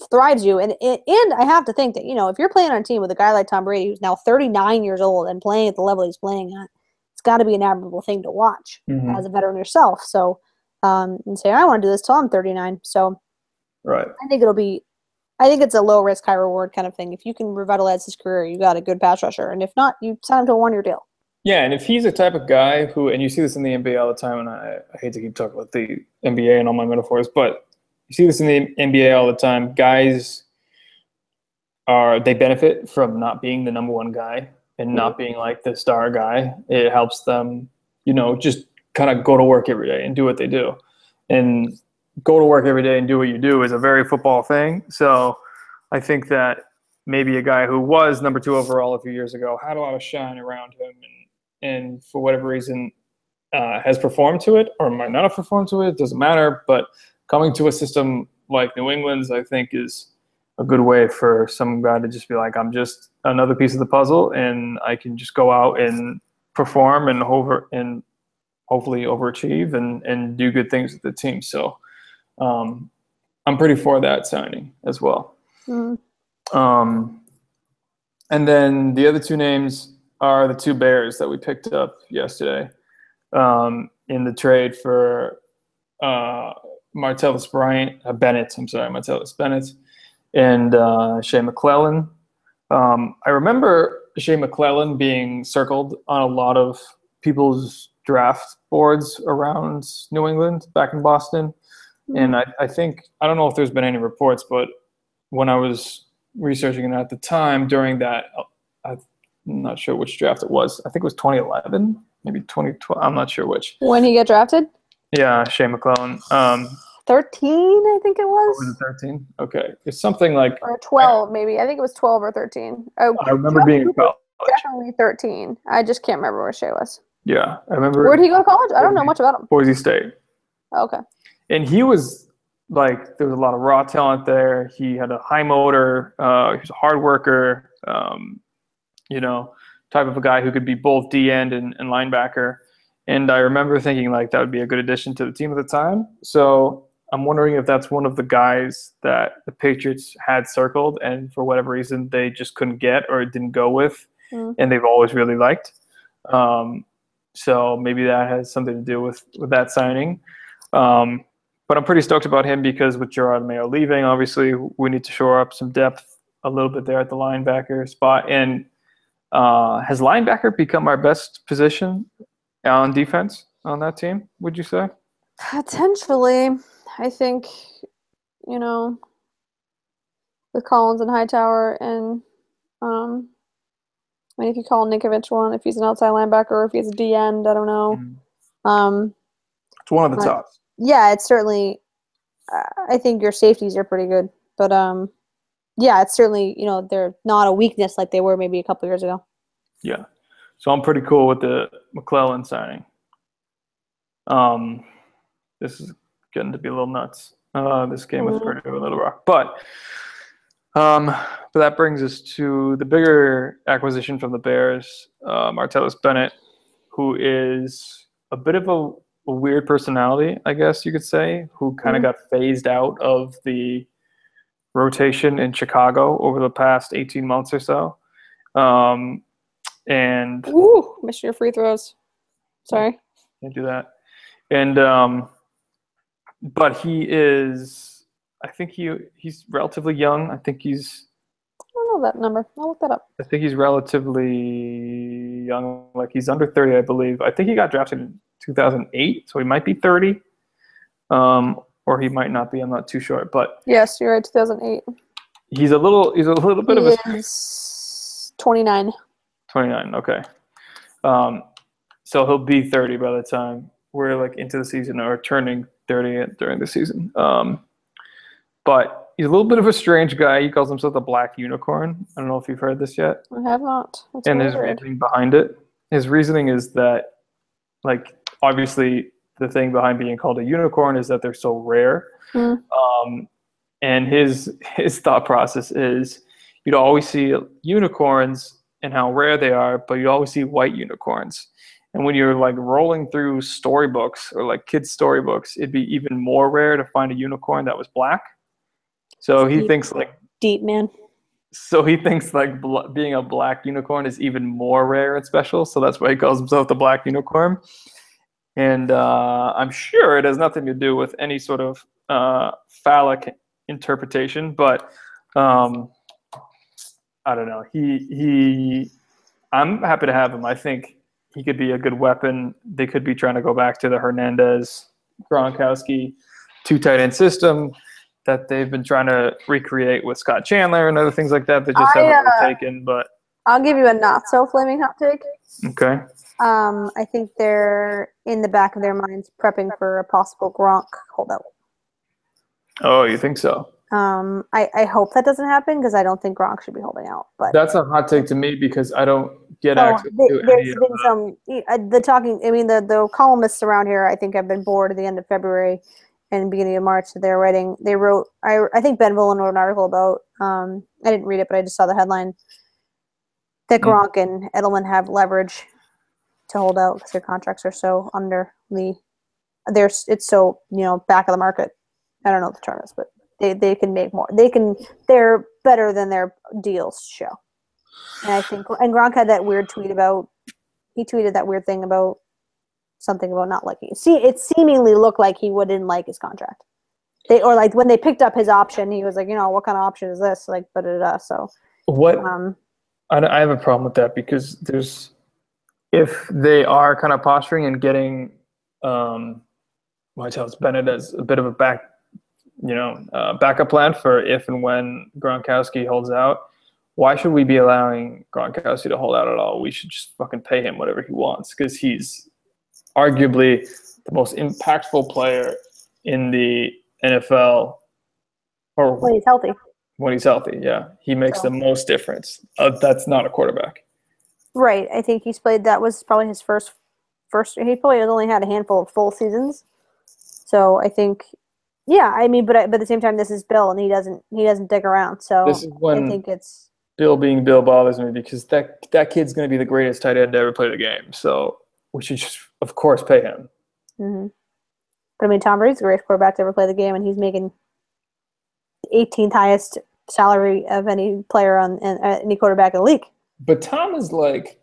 [SPEAKER 3] thrives you. And I have to think that, if you're playing on a team with a guy like Tom Brady, who's now 39 years old and playing at the level he's playing at, it's got to be an admirable thing to watch as a veteran yourself. So, and say, I want to do this till I'm 39. So,
[SPEAKER 2] right.
[SPEAKER 3] I think it's a low risk, high reward kind of thing. If you can revitalize his career, you got a good pass rusher. And if not, you sign him to a 1-year deal.
[SPEAKER 2] Yeah, and if he's a type of guy who, and you see this in the NBA all the time, and I hate to keep talking about the NBA and all my metaphors, but you see this in the NBA all the time. Guys they benefit from not being the number one guy and not being like the star guy. It helps them, just kind of go to work every day and do what they do. And go to work every day and do what you do is a very football thing. So I think that maybe a guy who was number 2 overall a few years ago had a lot of shine around him, and for whatever reason has performed to it or might not have performed to it. It doesn't matter. But coming to a system like New England's, I think, is a good way for some guy to just be like, I'm just another piece of the puzzle, and I can just go out and perform and hopefully overachieve and do good things with the team. So I'm pretty for that signing as well. And then the other 2 names are the 2 Bears that we picked up yesterday in the trade for Martellus Bennett and Shea McClellan. I remember Shea McClellan being circled on a lot of people's draft boards around New England back in Boston. And I think, I don't know if there's been any reports, but when I was researching it at the time during that, I'm not sure which draft it was. I think it was 2011, maybe 2012. I'm not sure which.
[SPEAKER 3] When he got drafted?
[SPEAKER 2] Yeah, Shea McClellan.
[SPEAKER 3] 13, I think it was.
[SPEAKER 2] Was it 13? Okay. It's something like...
[SPEAKER 3] Or 12, maybe. I think it was 12 or 13. Oh,
[SPEAKER 2] I remember being in college.
[SPEAKER 3] Definitely 13. I just can't remember where Shea was.
[SPEAKER 2] Yeah, I remember...
[SPEAKER 3] Where did he go to college? I don't know much about him.
[SPEAKER 2] Boise State.
[SPEAKER 3] Oh, okay.
[SPEAKER 2] And he was, like, there was a lot of raw talent there. He had a high motor. He was a hard worker, type of a guy who could be both D-end and linebacker. And I remember thinking, like, that would be a good addition to the team at the time. So I'm wondering if that's one of the guys that the Patriots had circled and for whatever reason they just couldn't get or didn't go with, and they've always really liked. So maybe that has something to do with that signing. But I'm pretty stoked about him because with Gerard Mayo leaving, obviously we need to shore up some depth a little bit there at the linebacker spot. And has linebacker become our best position on defense on that team, would you say?
[SPEAKER 3] Potentially. I think, with Collins and Hightower and if you call Ninkovich one, if he's an outside linebacker or if he's a D end, I don't know.
[SPEAKER 2] It's one of the tops.
[SPEAKER 3] Yeah, it's certainly I think your safeties are pretty good. But yeah, it's certainly, they're not a weakness like they were maybe a couple years ago.
[SPEAKER 2] Yeah. So I'm pretty cool with the McClellan signing. This is getting to be a little nuts. This game with Purdue and Little Rock. But that brings us to the bigger acquisition from the Bears, Martellus Bennett, who is a bit of a weird personality, I guess you could say, who kind of got phased out of the rotation in Chicago over the past 18 months or so. And
[SPEAKER 3] missed your free throws. Sorry.
[SPEAKER 2] Can't do that. And but he is, I think he's relatively young. I think he's,
[SPEAKER 3] I don't know that number. I'll look that up.
[SPEAKER 2] I think he's relatively young, like he's under 30, I believe. I think he got drafted in 2008, so he might be 30. Or he might not be. I'm not too sure, but
[SPEAKER 3] yes, you're right. 2008.
[SPEAKER 2] He's a little bit of a.
[SPEAKER 3] He's 29.
[SPEAKER 2] 29. Okay. So he'll be 30 by the time we're like into the season or turning 30 during the season. But he's a little bit of a strange guy. He calls himself the Black Unicorn. I don't know if you've heard this yet.
[SPEAKER 3] I have not. That's
[SPEAKER 2] and his reasoning behind it. His reasoning is that, like, obviously the thing behind being called a unicorn is that they're so rare. And his thought process is you'd always see unicorns and how rare they are, but you always see white unicorns. And when you're like rolling through storybooks or like kids' storybooks, it'd be even more rare to find a unicorn that was black. So he thinks like
[SPEAKER 3] deep, man.
[SPEAKER 2] So he thinks like being a black unicorn is even more rare and special. So that's why he calls himself the Black Unicorn. And I'm sure it has nothing to do with any sort of phallic interpretation, but I don't know. I'm happy to have him. I think he could be a good weapon. They could be trying to go back to the Hernandez, Gronkowski, 2 tight end system that they've been trying to recreate with Scott Chandler and other things like that. That just haven't really taken. But
[SPEAKER 3] I'll give you a not so flaming hot take.
[SPEAKER 2] okay.
[SPEAKER 3] I think they're in the back of their minds prepping for a possible Gronk holdout.
[SPEAKER 2] Oh, you think so?
[SPEAKER 3] I hope that doesn't happen because I don't think Gronk should be holding out. But
[SPEAKER 2] that's a hot take to me because I don't get access to
[SPEAKER 3] there's been some the talking. I mean, the columnists around here I think have been bored at the end of February and beginning of March. They wrote. I think Ben Volin wrote an article about. I didn't read it, but I just saw the headline that Gronk and Edelman have leverage to hold out because their contracts are so under the. It's so back of the market. I don't know what the term is, but they can make more. They're better than their deals show. And I think Gronk had that weird tweet about. He tweeted that weird thing about something about not liking it. See, it seemingly looked like he wouldn't like his contract. Or like when they picked up his option, he was like, what kind of option is this? Like, so
[SPEAKER 2] what? I have a problem with that because if they are kind of posturing and getting Martellus Bennett as a bit of a backup plan for if and when Gronkowski holds out, why should we be allowing Gronkowski to hold out at all? We should just fucking pay him whatever he wants because he's arguably the most impactful player in the NFL. Or
[SPEAKER 3] when he's healthy.
[SPEAKER 2] When he's healthy, yeah. He makes the most difference. That's not a quarterback.
[SPEAKER 3] Right. I think he's played – that was probably his first – he probably has only had a handful of full seasons. So I think – yeah, I mean, but at the same time, this is Bill, and he doesn't dick around. So
[SPEAKER 2] this is when
[SPEAKER 3] I think it's
[SPEAKER 2] Bill being Bill bothers me because that kid's going to be the greatest tight end to ever play the game. So we should just, of course, pay him.
[SPEAKER 3] Mm-hmm. But I mean, Tom Brady's the greatest quarterback to ever play the game, and he's making 18th highest salary of any player on any quarterback in the league.
[SPEAKER 2] But Tom is like.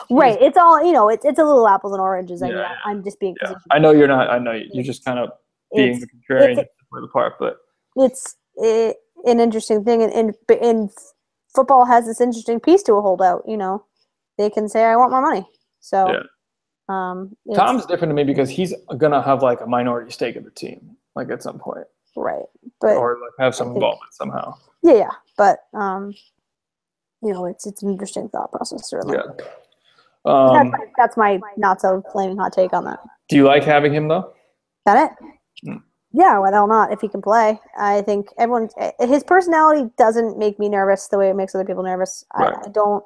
[SPEAKER 3] Right. It's all, it's a little apples and oranges. I mean, I'm just being.
[SPEAKER 2] Yeah. I know you're not. I know you're just kind of being the contrarian to play the part, but
[SPEAKER 3] it's an interesting thing, and football has this interesting piece to a holdout. They can say, "I want more money." So,
[SPEAKER 2] Tom's different to me because he's gonna have like a minority stake in the team, like at some point,
[SPEAKER 3] right? But
[SPEAKER 2] or like have some involvement somehow.
[SPEAKER 3] Yeah, but it's an interesting thought process. Certainly.
[SPEAKER 2] Yeah.
[SPEAKER 3] That's my not so flaming hot take on that.
[SPEAKER 2] Do you like having him though?
[SPEAKER 3] Got it? Yeah, why the hell not? If he can play, I think his personality doesn't make me nervous the way it makes other people nervous. Right. I don't.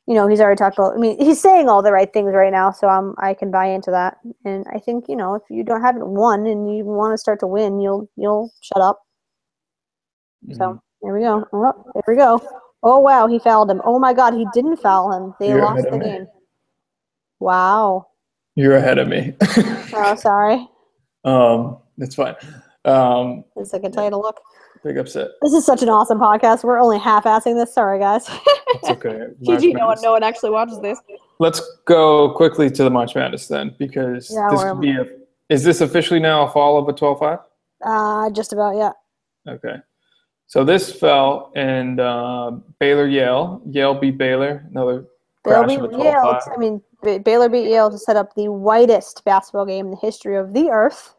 [SPEAKER 3] He's already talked about. I mean, he's saying all the right things right now, so I can buy into that. And I think if you haven't won and you want to start to win, you'll shut up. Mm-hmm. So here we go. Oh, here we go. Oh wow, he fouled him. Oh my God, he didn't foul him. They lost the game. Wow.
[SPEAKER 2] You're ahead of me.
[SPEAKER 3] Oh, sorry.
[SPEAKER 2] It's fine.
[SPEAKER 3] It's like a title look.
[SPEAKER 2] Big upset.
[SPEAKER 3] This is such an awesome podcast. We're only half-assing this. Sorry, guys.
[SPEAKER 2] It's okay.
[SPEAKER 3] GG, no one actually watches this.
[SPEAKER 2] Let's go quickly to the March Madness then, because this could be is this officially now a fall of a 12-5?
[SPEAKER 3] Just about, yeah.
[SPEAKER 2] Okay. So this fell in Baylor-Yale. Yale beat Baylor. Another crash of a 12-5.
[SPEAKER 3] I mean, Baylor beat Yale to set up the whitest basketball game in the history of the earth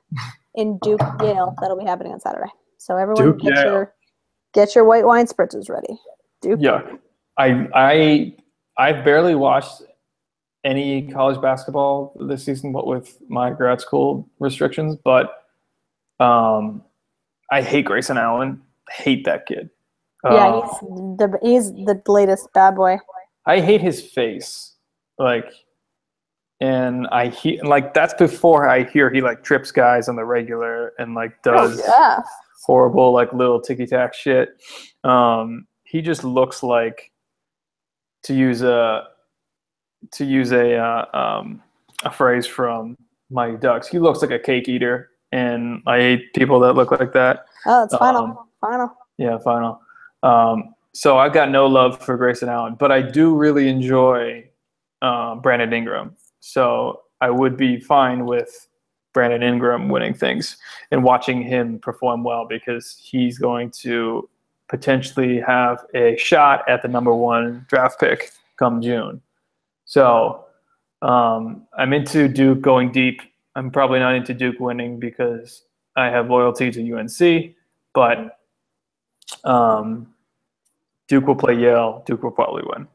[SPEAKER 3] in Duke-Yale. That'll be happening on Saturday. So everyone get your white wine spritzers ready. Duke.
[SPEAKER 2] Yeah. I've barely watched any college basketball this season, what with my grad school restrictions, but I hate Grayson Allen. Hate that kid.
[SPEAKER 3] Yeah, he's the latest bad boy.
[SPEAKER 2] I hate his face. And that's before I hear he trips guys on the regular and does horrible little ticky tack shit. He just looks like, to use a phrase from Mighty Ducks, he looks like a cake eater, and I hate people that look like that.
[SPEAKER 3] Oh, it's final.
[SPEAKER 2] Yeah, final. So I've got no love for Grayson Allen, but I do really enjoy Brandon Ingram. So I would be fine with Brandon Ingram winning things and watching him perform well, because he's going to potentially have a shot at the #1 draft pick come June. So I'm into Duke going deep. I'm probably not into Duke winning because I have loyalty to UNC, but Duke will play Yale. Duke will probably win,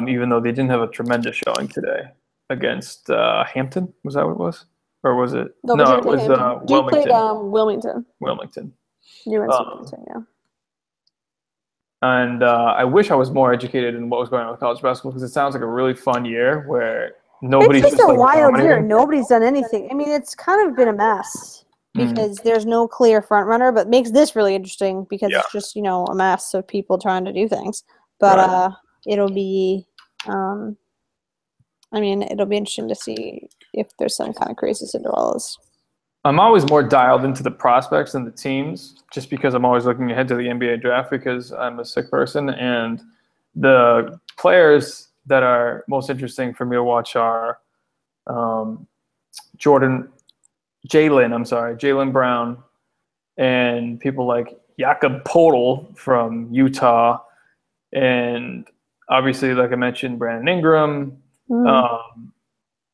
[SPEAKER 2] even though they didn't have a tremendous showing today against Hampton. Was that what it was? Or was it? No, it was
[SPEAKER 3] Duke played
[SPEAKER 2] Wilmington.
[SPEAKER 3] Wilmington.
[SPEAKER 2] Wilmington.
[SPEAKER 3] UNC Wilmington, yeah.
[SPEAKER 2] And I wish I was more educated in what was going on with college basketball because it sounds like a really fun year where nobody's
[SPEAKER 3] it's just a
[SPEAKER 2] like
[SPEAKER 3] wild year.
[SPEAKER 2] dominating.
[SPEAKER 3] Nobody's done anything. I mean, it's kind of been a mess because there's no clear front runner, but makes this really interesting because it's just, you know, a mess of people trying to do things. But it'll be it'll be interesting to see if there's some kind of crazy Cinderellas.
[SPEAKER 2] I'm always more dialed into the prospects than the teams just because I'm always looking ahead to the NBA draft because I'm a sick person. And the players that are most interesting for me to watch are Jaylen Brown, and people like Jakob Poeltl from Utah, and obviously, like I mentioned, Brandon Ingram,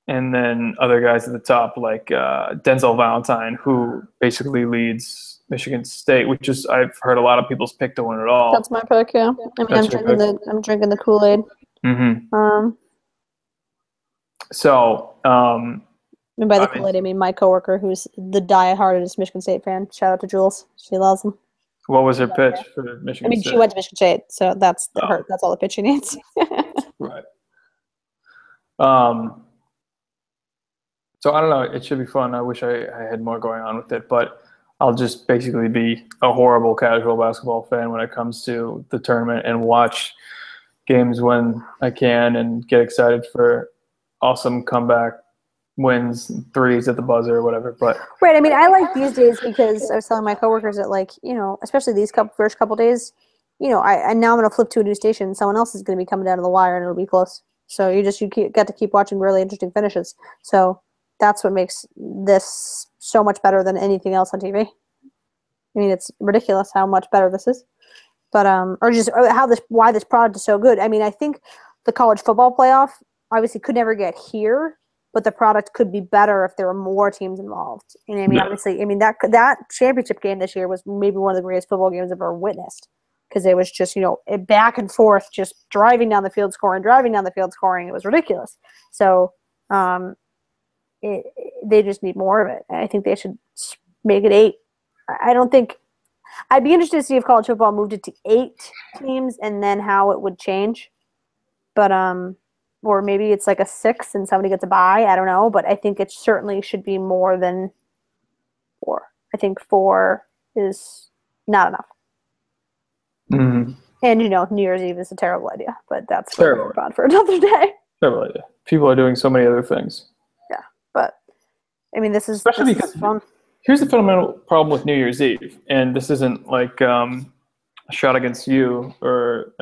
[SPEAKER 2] and then other guys at the top like Denzel Valentine, who basically leads Michigan State, which is I've heard a lot of people's pick to win it all.
[SPEAKER 3] That's my pick, yeah. I mean, I'm drinking the Kool-Aid.
[SPEAKER 2] Mm-hmm. So.
[SPEAKER 3] And by the Kool-Aid, I mean my coworker, who's the die-hardest Michigan State fan. Shout out to Julz. She loves them.
[SPEAKER 2] What was her pitch for Michigan State?
[SPEAKER 3] She went to Michigan State, so that's that's all the pitch she needs.
[SPEAKER 2] Right. So I don't know. It should be fun. I wish I had more going on with it, but I'll just basically be a horrible casual basketball fan when it comes to the tournament and watch games when I can and get excited for awesome comeback wins, threes at the buzzer or whatever. But
[SPEAKER 3] right. I mean, I like these days because I was telling my coworkers that, like, you know, especially these first couple days, you know, I now I'm going to flip to a new station. Someone else is going to be coming down to the wire and it'll be close. So you get to keep watching really interesting finishes. So that's what makes this so much better than anything else on TV. I mean, it's ridiculous how much better this is. But why this product is so good. I mean, I think the college football playoff obviously could never get here, but the product could be better if there were more teams involved. And I mean, obviously, I mean that championship game this year was maybe one of the greatest football games I've ever witnessed because it was just, you know, back and forth, just driving down the field scoring. It was ridiculous. So they just need more of it. I think they should make it 8. I don't think – I'd be interested to see if college football moved it to 8 teams and then how it would change. But or maybe it's like a 6 and somebody gets a bye. I don't know. But I think it certainly should be more than 4. I think 4 is not enough.
[SPEAKER 2] Mm-hmm.
[SPEAKER 3] And, you know, New Year's Eve is a terrible idea. But that's terrible for another day.
[SPEAKER 2] Terrible idea. People are doing so many other things.
[SPEAKER 3] Yeah. But, I mean, this is fun.
[SPEAKER 2] Here's the fundamental problem with New Year's Eve, and this isn't like a shot against you or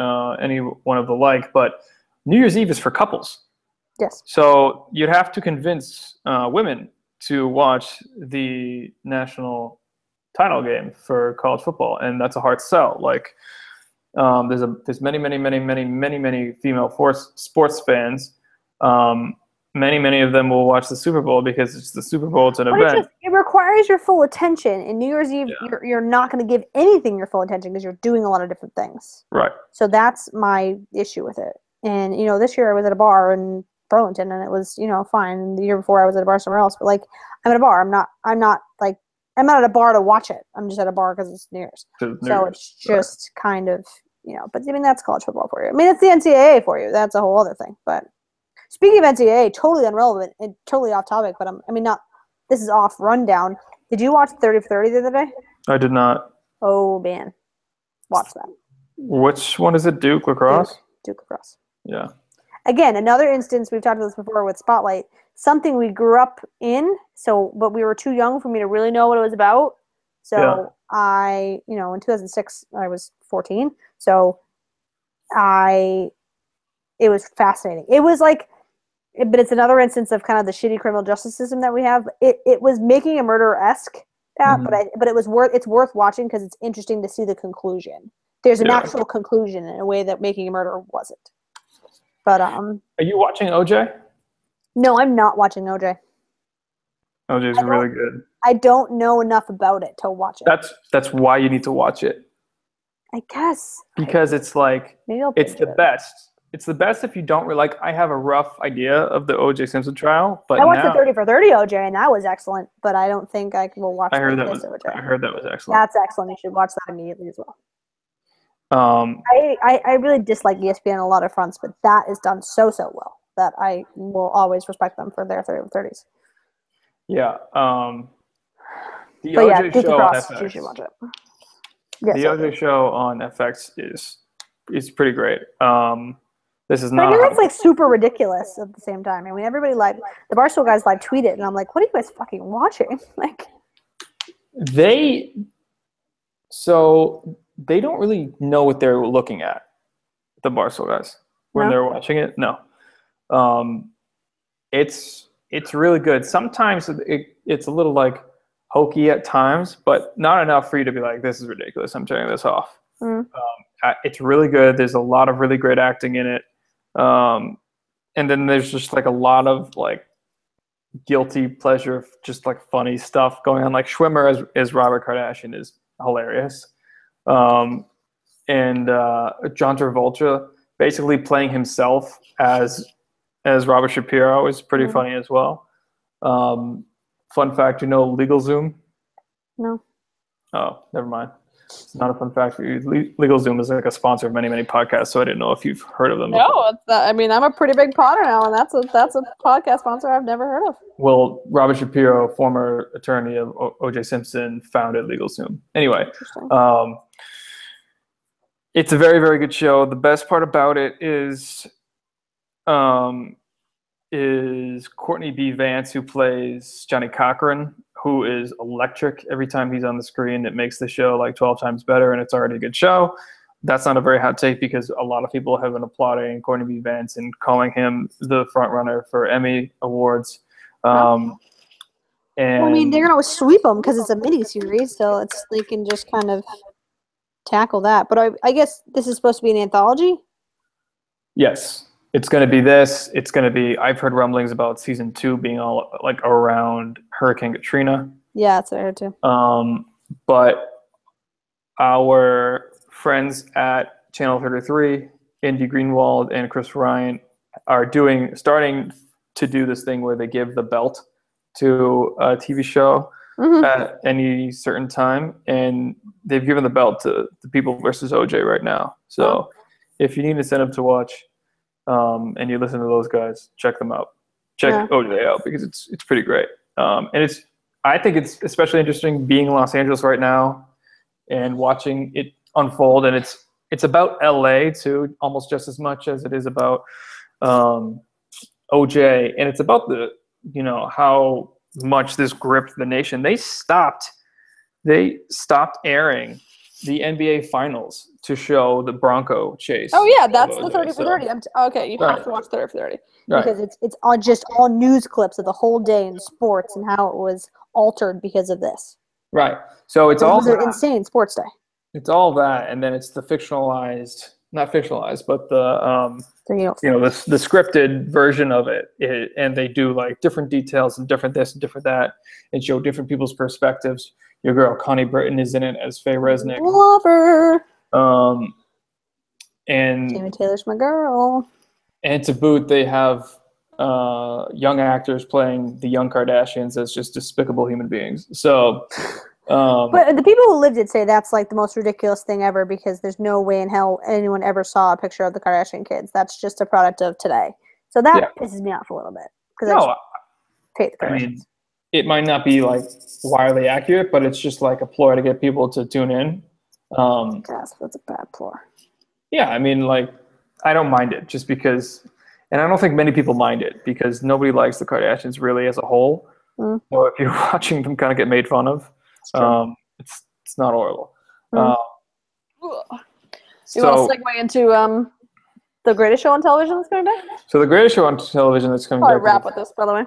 [SPEAKER 2] any one of the like, but New Year's Eve is for couples.
[SPEAKER 3] Yes.
[SPEAKER 2] So you'd have to convince women to watch the national title game for college football, and that's a hard sell. Like there's many female sports fans. Many of them will watch the Super Bowl because it's the Super Bowl. It's an event.
[SPEAKER 3] It requires your full attention. And New Year's Eve, you're not going to give anything your full attention because you're doing a lot of different things.
[SPEAKER 2] Right. So
[SPEAKER 3] that's my issue with it. And, you know, this year I was at a bar in Burlington and it was, you know, fine. And the year before I was at a bar somewhere else. But, like, I'm at a bar. I'm not at a bar to watch it. I'm just at a bar because it's New Year's. So it's just kind of, you know, but I mean, that's college football for you. I mean, it's the NCAA for you. That's a whole other thing. But speaking of NCAA, totally irrelevant and totally off topic, but this is off rundown. Did you watch 30 for 30 the other day?
[SPEAKER 2] I did not.
[SPEAKER 3] Oh, man. Watch that.
[SPEAKER 2] Which one is it? Duke lacrosse?
[SPEAKER 3] Duke lacrosse.
[SPEAKER 2] Yeah.
[SPEAKER 3] Again, another instance, we've talked about this before with Spotlight, something we grew up in, but we were too young for me to really know what it was about. So in 2006, I was 14. So it was fascinating. It was like, but it's another instance of kind of the shitty criminal justice system that we have. It was Making a Murderer-esque, but it's worth watching because it's interesting to see the conclusion. There's an actual conclusion in a way that Making a Murderer wasn't. But
[SPEAKER 2] are you watching OJ?
[SPEAKER 3] No, I'm not watching OJ.
[SPEAKER 2] OJ's really good.
[SPEAKER 3] I don't know enough about it to watch it.
[SPEAKER 2] That's why you need to watch it.
[SPEAKER 3] I guess.
[SPEAKER 2] Because it's like,
[SPEAKER 3] Maybe I'll
[SPEAKER 2] it's
[SPEAKER 3] binge
[SPEAKER 2] the
[SPEAKER 3] it.
[SPEAKER 2] best. It's the best if you don't really, like, I have a rough idea of the O.J. Simpson trial, but
[SPEAKER 3] I watched
[SPEAKER 2] now
[SPEAKER 3] the 30 for 30 OJ, and that was excellent, but I don't think I will watch
[SPEAKER 2] I heard that
[SPEAKER 3] this
[SPEAKER 2] was
[SPEAKER 3] OJ.
[SPEAKER 2] I heard that was excellent.
[SPEAKER 3] That's excellent. You should watch that immediately as well.
[SPEAKER 2] Um,
[SPEAKER 3] I really dislike ESPN on a lot of fronts, but that is done so well that I will always respect them for their 30 for 30s.
[SPEAKER 2] yeah. The
[SPEAKER 3] But yeah,
[SPEAKER 2] O.J.
[SPEAKER 3] Duke
[SPEAKER 2] show on
[SPEAKER 3] Cross, you should
[SPEAKER 2] FX.
[SPEAKER 3] watch it. Yes,
[SPEAKER 2] The O.J. show on FX is pretty great. This is
[SPEAKER 3] I
[SPEAKER 2] not.
[SPEAKER 3] think it's like super ridiculous at the same time. I mean, everybody the Barstool guys live tweet it, and I'm like, what are you guys fucking watching? Like,
[SPEAKER 2] They don't really know what they're looking at, the Barstool guys, when they're watching it. No. It's really good. Sometimes it's a little like hokey at times, but not enough for you to be like, this is ridiculous, I'm turning this off. It's really good. There's a lot of really great acting in it. And then there's just like a lot of like guilty pleasure, just like funny stuff going on. Like Schwimmer as Robert Kardashian is hilarious. And John Travolta basically playing himself as Robert Shapiro is pretty funny as well. Fun fact, you know LegalZoom?
[SPEAKER 3] no.
[SPEAKER 2] Oh, never mind. It's not a fun fact for you. LegalZoom is like a sponsor of many podcasts, so I didn't know if you've heard of them before.
[SPEAKER 3] No, it's not, I mean, I'm a pretty big Potter now, and that's a podcast sponsor I've never heard of.
[SPEAKER 2] Well, Robert Shapiro, former attorney of O.J. Simpson, founded LegalZoom. Anyway, it's a very, very good show. The best part about it is Courtney B. Vance, who plays Johnny Cochran, who is electric every time he's on the screen. It makes the show like 12 times better, and it's already a good show. That's not a very hot take because a lot of people have been applauding Courtney B. Vance and calling him the front runner for Emmy Awards. And
[SPEAKER 3] well, I mean, they're gonna sweep them because it's a mini series, so they can just kind of tackle that. But I guess this is supposed to be an anthology.
[SPEAKER 2] Yes, it's going to be this. It's going to be. I've heard rumblings about season 2 being all like around Hurricane Katrina.
[SPEAKER 3] Yeah, that's what I heard too.
[SPEAKER 2] But our friends at Channel 33, Andy Greenwald and Chris Ryan, are starting to do this thing where they give the belt to a TV show at any certain time, and they've given the belt to the People versus OJ right now. So if you need incentive to watch, and you listen to those guys, check them out. Check OJ out because it's pretty great. And I think it's especially interesting being in Los Angeles right now and watching it unfold. And it's about LA too, almost just as much as it is about OJ. And it's about how much this gripped the nation. They stopped airing the NBA Finals to show the Bronco chase.
[SPEAKER 3] Oh yeah, that's the 30 for 30. Okay, you have to watch 30 for 30 because it's just all news clips of the whole day in sports and how it was altered because of this.
[SPEAKER 2] Right. So it's all
[SPEAKER 3] an insane sports day.
[SPEAKER 2] It's all that, and then it's the not fictionalized, but the the scripted version of it, and they do like different details and different this and different that, and show different people's perspectives. Your girl Connie Britton is in it as Faye Resnick.
[SPEAKER 3] Love her.
[SPEAKER 2] And
[SPEAKER 3] Jamie Taylor's my girl.
[SPEAKER 2] And to boot, they have young actors playing the young Kardashians as just despicable human beings. So,
[SPEAKER 3] but the people who lived it say that's like the most ridiculous thing ever because there's no way in hell anyone ever saw a picture of the Kardashian kids. That's just a product of today. So that pisses me off a little bit because I hate the Kardashians.
[SPEAKER 2] I mean, it might not be like wildly accurate, but it's just like a ploy to get people to tune in.
[SPEAKER 3] Gosh, that's a bad ploy.
[SPEAKER 2] Yeah, I mean, like, I don't mind it just because, and I don't think many people mind it because nobody likes the Kardashians really as a whole. So if you're watching them kind of get made fun of, it's not horrible.
[SPEAKER 3] You want to segue into the greatest show on television that's coming back?
[SPEAKER 2] So the greatest show on television that's coming back.
[SPEAKER 3] Wrap with this, by the way.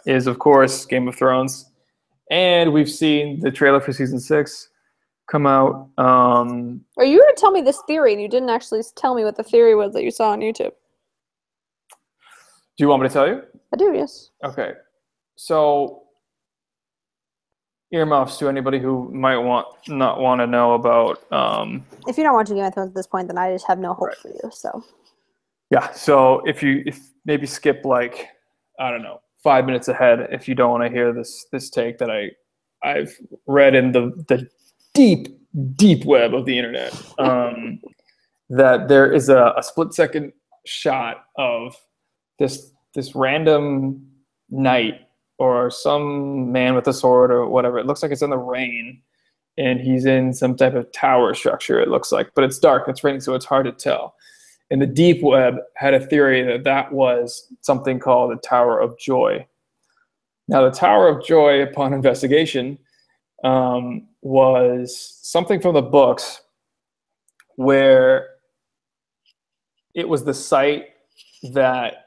[SPEAKER 2] Is of course Game of Thrones, and we've seen the trailer for season 6 come out.
[SPEAKER 3] Are you going to tell me this theory, and you didn't actually tell me what the theory was that you saw on YouTube?
[SPEAKER 2] Do you want me to tell you?
[SPEAKER 3] I do, yes.
[SPEAKER 2] Okay. So earmuffs to anybody who might not want to know about.
[SPEAKER 3] If you don't watch Game of Thrones at this point, then I just have no hope
[SPEAKER 2] Right.
[SPEAKER 3] for you. So
[SPEAKER 2] Yeah. So if maybe skip like, I don't know, 5 minutes ahead if you don't want to hear this take that I've read in the deep web of the internet, that there is a split-second shot of this random knight or some man with a sword or whatever. It looks like it's in the rain, and he's in some type of tower structure, it looks like. But it's dark, it's raining, so it's hard to tell. And the deep web had a theory that was something called the Tower of Joy. Now, the Tower of Joy, upon investigation, was something from the books where it was the site that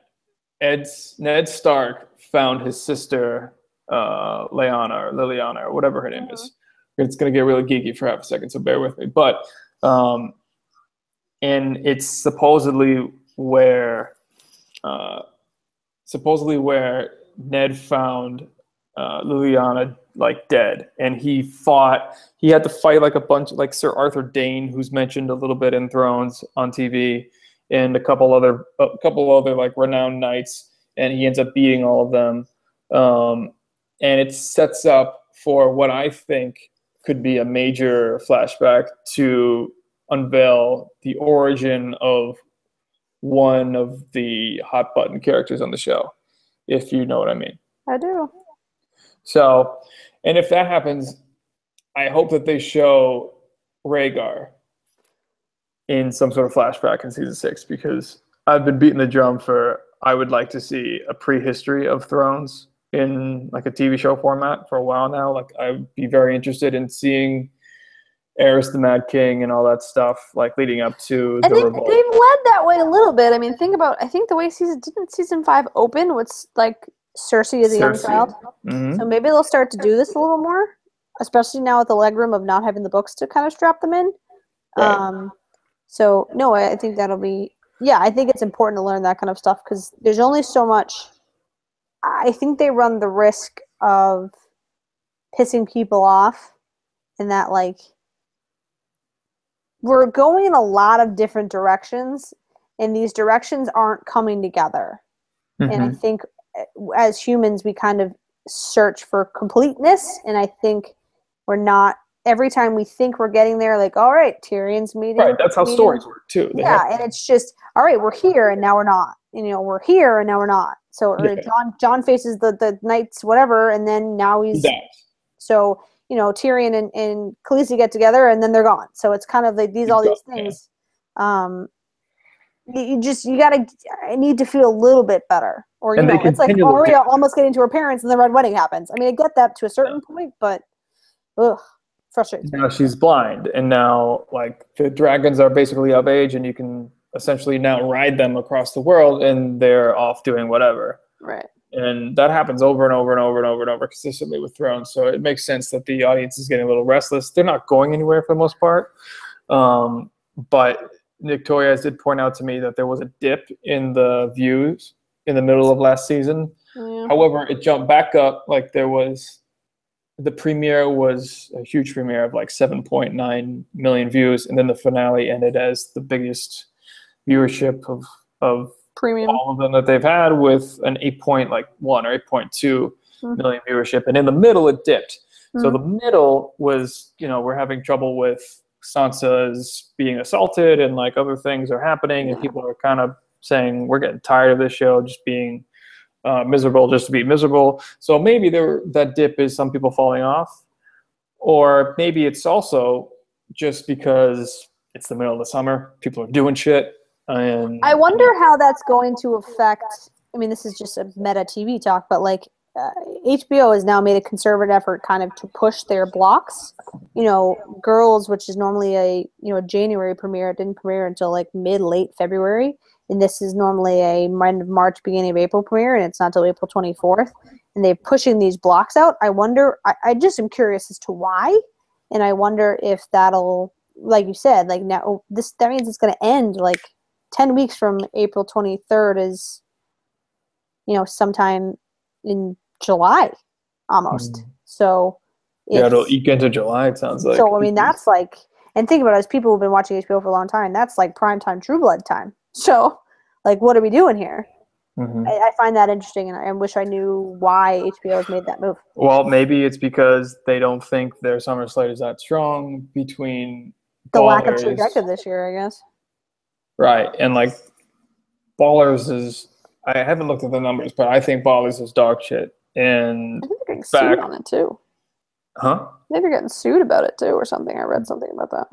[SPEAKER 2] Ned Stark found his sister, Liliana, or whatever her name is. It's going to get really geeky for half a second, so bear with me. But, and it's supposedly where Ned found Liliana like dead, and he had to fight like a bunch, like Sir Arthur Dane, who's mentioned a little bit in Thrones on TV, and a couple other like renowned knights, and he ends up beating all of them. And it sets up for what I think could be a major flashback to unveil the origin of one of the hot button characters on the show, if you know what I mean.
[SPEAKER 3] I do.
[SPEAKER 2] So, and if that happens, I hope that they show Rhaegar in some sort of flashback in season 6, because I've been beating the drum for, I would like to see a prehistory of Thrones in like a TV show format for a while now. Like, I'd be very interested in seeing Aerys the Mad King and all that stuff, like leading up to the revolt.
[SPEAKER 3] They've led that way a little bit. I mean, I think the way season 5 open was like Cersei is a young child.
[SPEAKER 2] Mm-hmm.
[SPEAKER 3] So maybe they'll start to do this a little more, especially now with the legroom of not having the books to kind of strap them in.
[SPEAKER 2] Right.
[SPEAKER 3] So no, I think that'll be, I think it's important to learn that kind of stuff, because there's only so much. I think they run the risk of pissing people off, in that, like, we're going in a lot of different directions, and these directions aren't coming together.
[SPEAKER 2] Mm-hmm.
[SPEAKER 3] And I think as humans, we kind of search for completeness, and I think we're not, every time we think we're getting there, like, all right, Tyrion's meeting.
[SPEAKER 2] Right, that's how stories work too.
[SPEAKER 3] And it's just, all right, we're here and now we're not. We're here and now we're not. So John faces the knights, whatever, and then now he's
[SPEAKER 2] dies.
[SPEAKER 3] So, Tyrion and Khaleesi get together and then they're gone. So it's kind of like all these things. Yeah. I need to feel a little bit better. Or, it's like Arya almost getting to her parents and the Red Wedding happens. I mean, I get that to a certain point, but frustrates me.
[SPEAKER 2] Now she's blind, and now, like, the dragons are basically of age, and you can essentially now ride them across the world, and they're off doing whatever.
[SPEAKER 3] Right.
[SPEAKER 2] And that happens over and over and over and over and over consistently with Thrones. So it makes sense that the audience is getting a little restless. They're not going anywhere for the most part. But Nick Toyas did point out to me that there was a dip in the views in the middle of last season.
[SPEAKER 3] Yeah.
[SPEAKER 2] However, it jumped back up. Like, the premiere was a huge premiere of like 7.9 million views, and then the finale ended as the biggest viewership of
[SPEAKER 3] premium
[SPEAKER 2] all of them that they've had, with an 8.1 or 8.2 million viewership. And in the middle, it dipped. So the middle was, we're having trouble with Sansa's being assaulted, and like other things are happening, and people are kind of saying, we're getting tired of this show just being miserable just to be miserable. So maybe that dip is some people falling off, or maybe it's also just because it's the middle of the summer, people are doing shit. And
[SPEAKER 3] I wonder how that's going to affect, I mean, this is just a meta TV talk, but like HBO has now made a concerted effort kind of to push their blocks. Girls, which is normally a January premiere, it didn't premiere until like late February. And this is normally a March, beginning of April premiere, and it's not until April 24th. And they're pushing these blocks out. I wonder, I just am curious as to why. And I wonder if that'll, like you said, like now, that means it's going to end like 10 weeks from April 23rd is sometime in July almost. So
[SPEAKER 2] Yeah, it'll
[SPEAKER 3] it's
[SPEAKER 2] eke into July, it sounds like.
[SPEAKER 3] so I mean that's like, and think about it, as people who've been watching HBO for a long time, that's like primetime True Blood time. So like, what are we doing here? I find that interesting, and I wish I knew why HBO has made that move.
[SPEAKER 2] Well, maybe it's because they don't think their summer slate is that strong between
[SPEAKER 3] The lack of
[SPEAKER 2] Ballers.
[SPEAKER 3] True Detective this year, I guess.
[SPEAKER 2] Right, and like Ballers is, I haven't looked at the numbers, but I think Ballers is dog shit. And
[SPEAKER 3] I think they're getting
[SPEAKER 2] back,
[SPEAKER 3] sued on it too.
[SPEAKER 2] huh?
[SPEAKER 3] I think they're getting sued about it too, or something. I read something about that.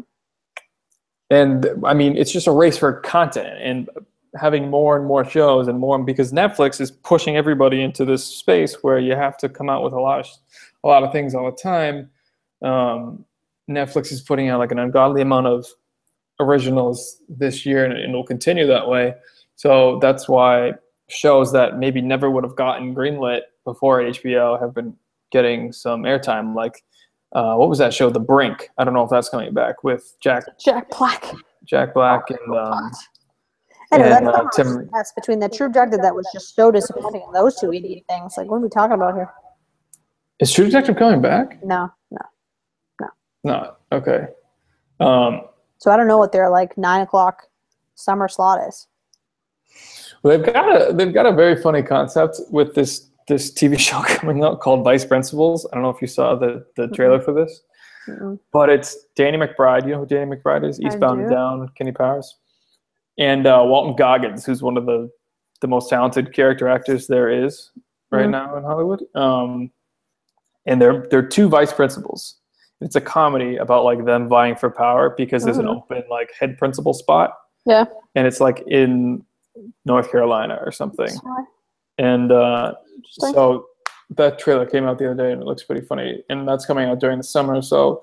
[SPEAKER 2] And I mean, it's just a race for content and having more and more shows and more, because Netflix is pushing everybody into this space where you have to come out with a lot of things all the time. Netflix is putting out like an ungodly amount of originals this year, and it will continue that way. So that's why shows that maybe never would have gotten greenlit before HBO have been getting some airtime. Like, what was that show, The Brink? I don't know if that's coming back with Jack
[SPEAKER 3] Black.
[SPEAKER 2] Jack Black
[SPEAKER 3] Anyway,
[SPEAKER 2] and
[SPEAKER 3] that's
[SPEAKER 2] Tim.
[SPEAKER 3] that's between the True Detective that was just so disappointing, and those two idiot things. Like, what are we talking about here?
[SPEAKER 2] Is True Detective coming back?
[SPEAKER 3] No.
[SPEAKER 2] No. Okay.
[SPEAKER 3] So I don't know what their like 9:00 summer slot is.
[SPEAKER 2] Well, they've got a very funny concept with this TV show coming out called Vice Principals. I don't know if you saw the trailer for this, but it's Danny McBride. You know who Danny McBride is? Eastbound and Down, Kenny Powers, and Walton Goggins, who's one of the most talented character actors there is right now in Hollywood. And they're two vice principals. It's a comedy about like them vying for power because there's an open like head principal spot.
[SPEAKER 3] Yeah.
[SPEAKER 2] And it's like in North Carolina or something. And so that trailer came out the other day and it looks pretty funny. And that's coming out during the summer. So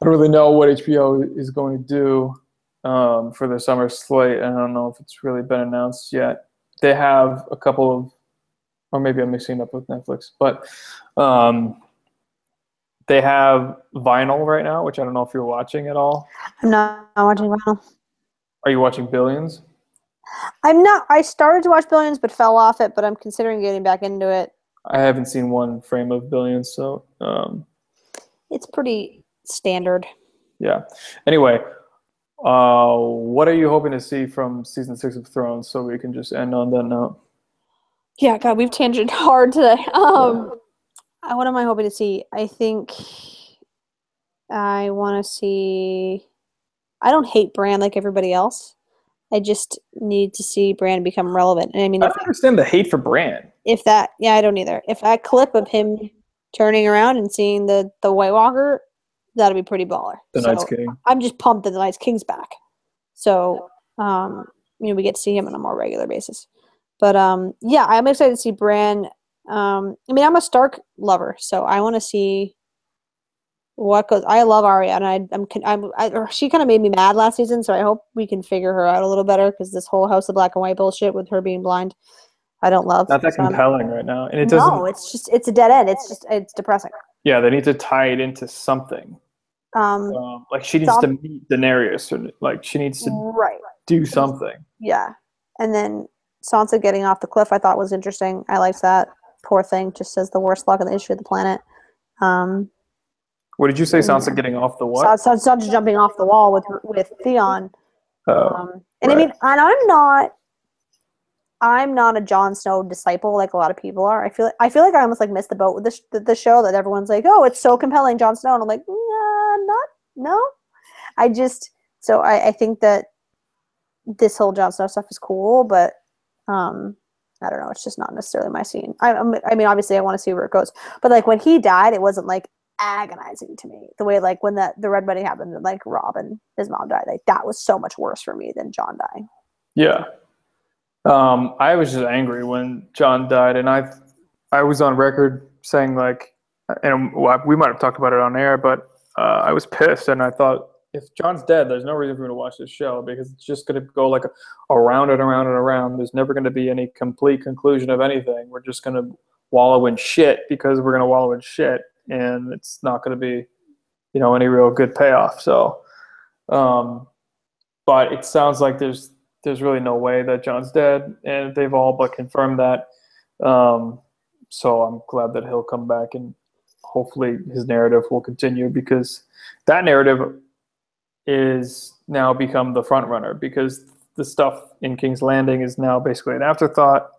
[SPEAKER 2] I don't really know what HBO is going to do for their summer slate. I don't know if it's really been announced yet. They have a couple of, or maybe I'm mixing it up with Netflix, but they have Vinyl right now, which I don't know if you're watching at all.
[SPEAKER 3] I'm not watching Vinyl.
[SPEAKER 2] Are you watching Billions?
[SPEAKER 3] I'm not. I started to watch Billions, but fell off it. But I'm considering getting back into it.
[SPEAKER 2] I haven't seen one frame of Billions, so
[SPEAKER 3] it's pretty standard.
[SPEAKER 2] Yeah. Anyway, what are you hoping to see from season 6 of Thrones, so we can just end on that note?
[SPEAKER 3] Yeah, God, we've tangented hard today. What am I hoping to see? I think I want to see. I don't hate Bran like everybody else. I just need to see Bran become relevant. And I mean,
[SPEAKER 2] I don't understand the hate for Bran.
[SPEAKER 3] I don't either. If that clip of him turning around and seeing the White Walker, that'll be pretty baller.
[SPEAKER 2] The Night's King.
[SPEAKER 3] I'm just pumped that the Night's King's back. So, we get to see him on a more regular basis. But yeah, I'm excited to see Bran. I'm a Stark lover, so I want to see what goes. I love Arya, and she kind of made me mad last season, so I hope we can figure her out a little better, because this whole House of Black and White bullshit with her being blind, I don't love.
[SPEAKER 2] Not that compelling right now, and it doesn't.
[SPEAKER 3] No, it's a dead end. It's depressing.
[SPEAKER 2] Yeah, they need to tie it into something. Like she needs to meet Daenerys, or like she needs to do something.
[SPEAKER 3] Yeah, and then Sansa getting off the cliff, I thought was interesting. I liked that. Poor thing, just says the worst luck in the history of the planet.
[SPEAKER 2] What did you say? Sansa getting off the what?
[SPEAKER 3] Sansa jumping off the wall with Theon. And
[SPEAKER 2] right.
[SPEAKER 3] I mean, and I'm not a Jon Snow disciple like a lot of people are. I feel like I almost like missed the boat with the show, that everyone's like, oh, it's so compelling, Jon Snow, and I'm like, no. I think that this whole Jon Snow stuff is cool, but I don't know. It's just not necessarily my scene. I mean, obviously, I want to see where it goes. But like when he died, it wasn't like agonizing to me. The way like when the Red Wedding happened, and like Rob and his mom died, like that was so much worse for me than Jon dying.
[SPEAKER 2] Yeah, I was just angry when Jon died, and I was on record saying like, and we might have talked about it on air, but I was pissed, and I thought, if Jon's dead, there's no reason for me to watch this show, because it's just going to go like around and around and around. There's never going to be any complete conclusion of anything. We're just going to wallow in shit because we're going to wallow in shit, and it's not going to be, any real good payoff. So, but it sounds like there's really no way that Jon's dead, and they've all but confirmed that. So I'm glad that he'll come back, and hopefully his narrative will continue, because that narrative is now become the front runner, because the stuff in King's Landing is now basically an afterthought.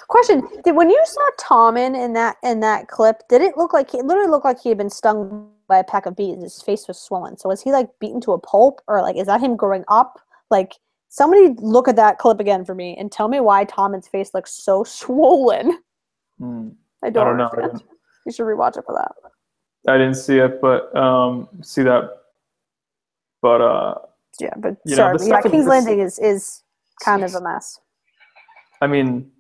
[SPEAKER 3] Question: when you saw Tommen in that clip, did it look like it literally looked like he had been stung by a pack of bees? His face was swollen. So was he like beaten to a pulp, or like is that him growing up? Like, somebody look at that clip again for me and tell me why Tommen's face looks so swollen. I don't know. Understand. You should rewatch it for that.
[SPEAKER 2] I didn't see it, but see that. But
[SPEAKER 3] yeah, but sorry, yeah, King's Landing is kind of a mess.
[SPEAKER 2] I mean,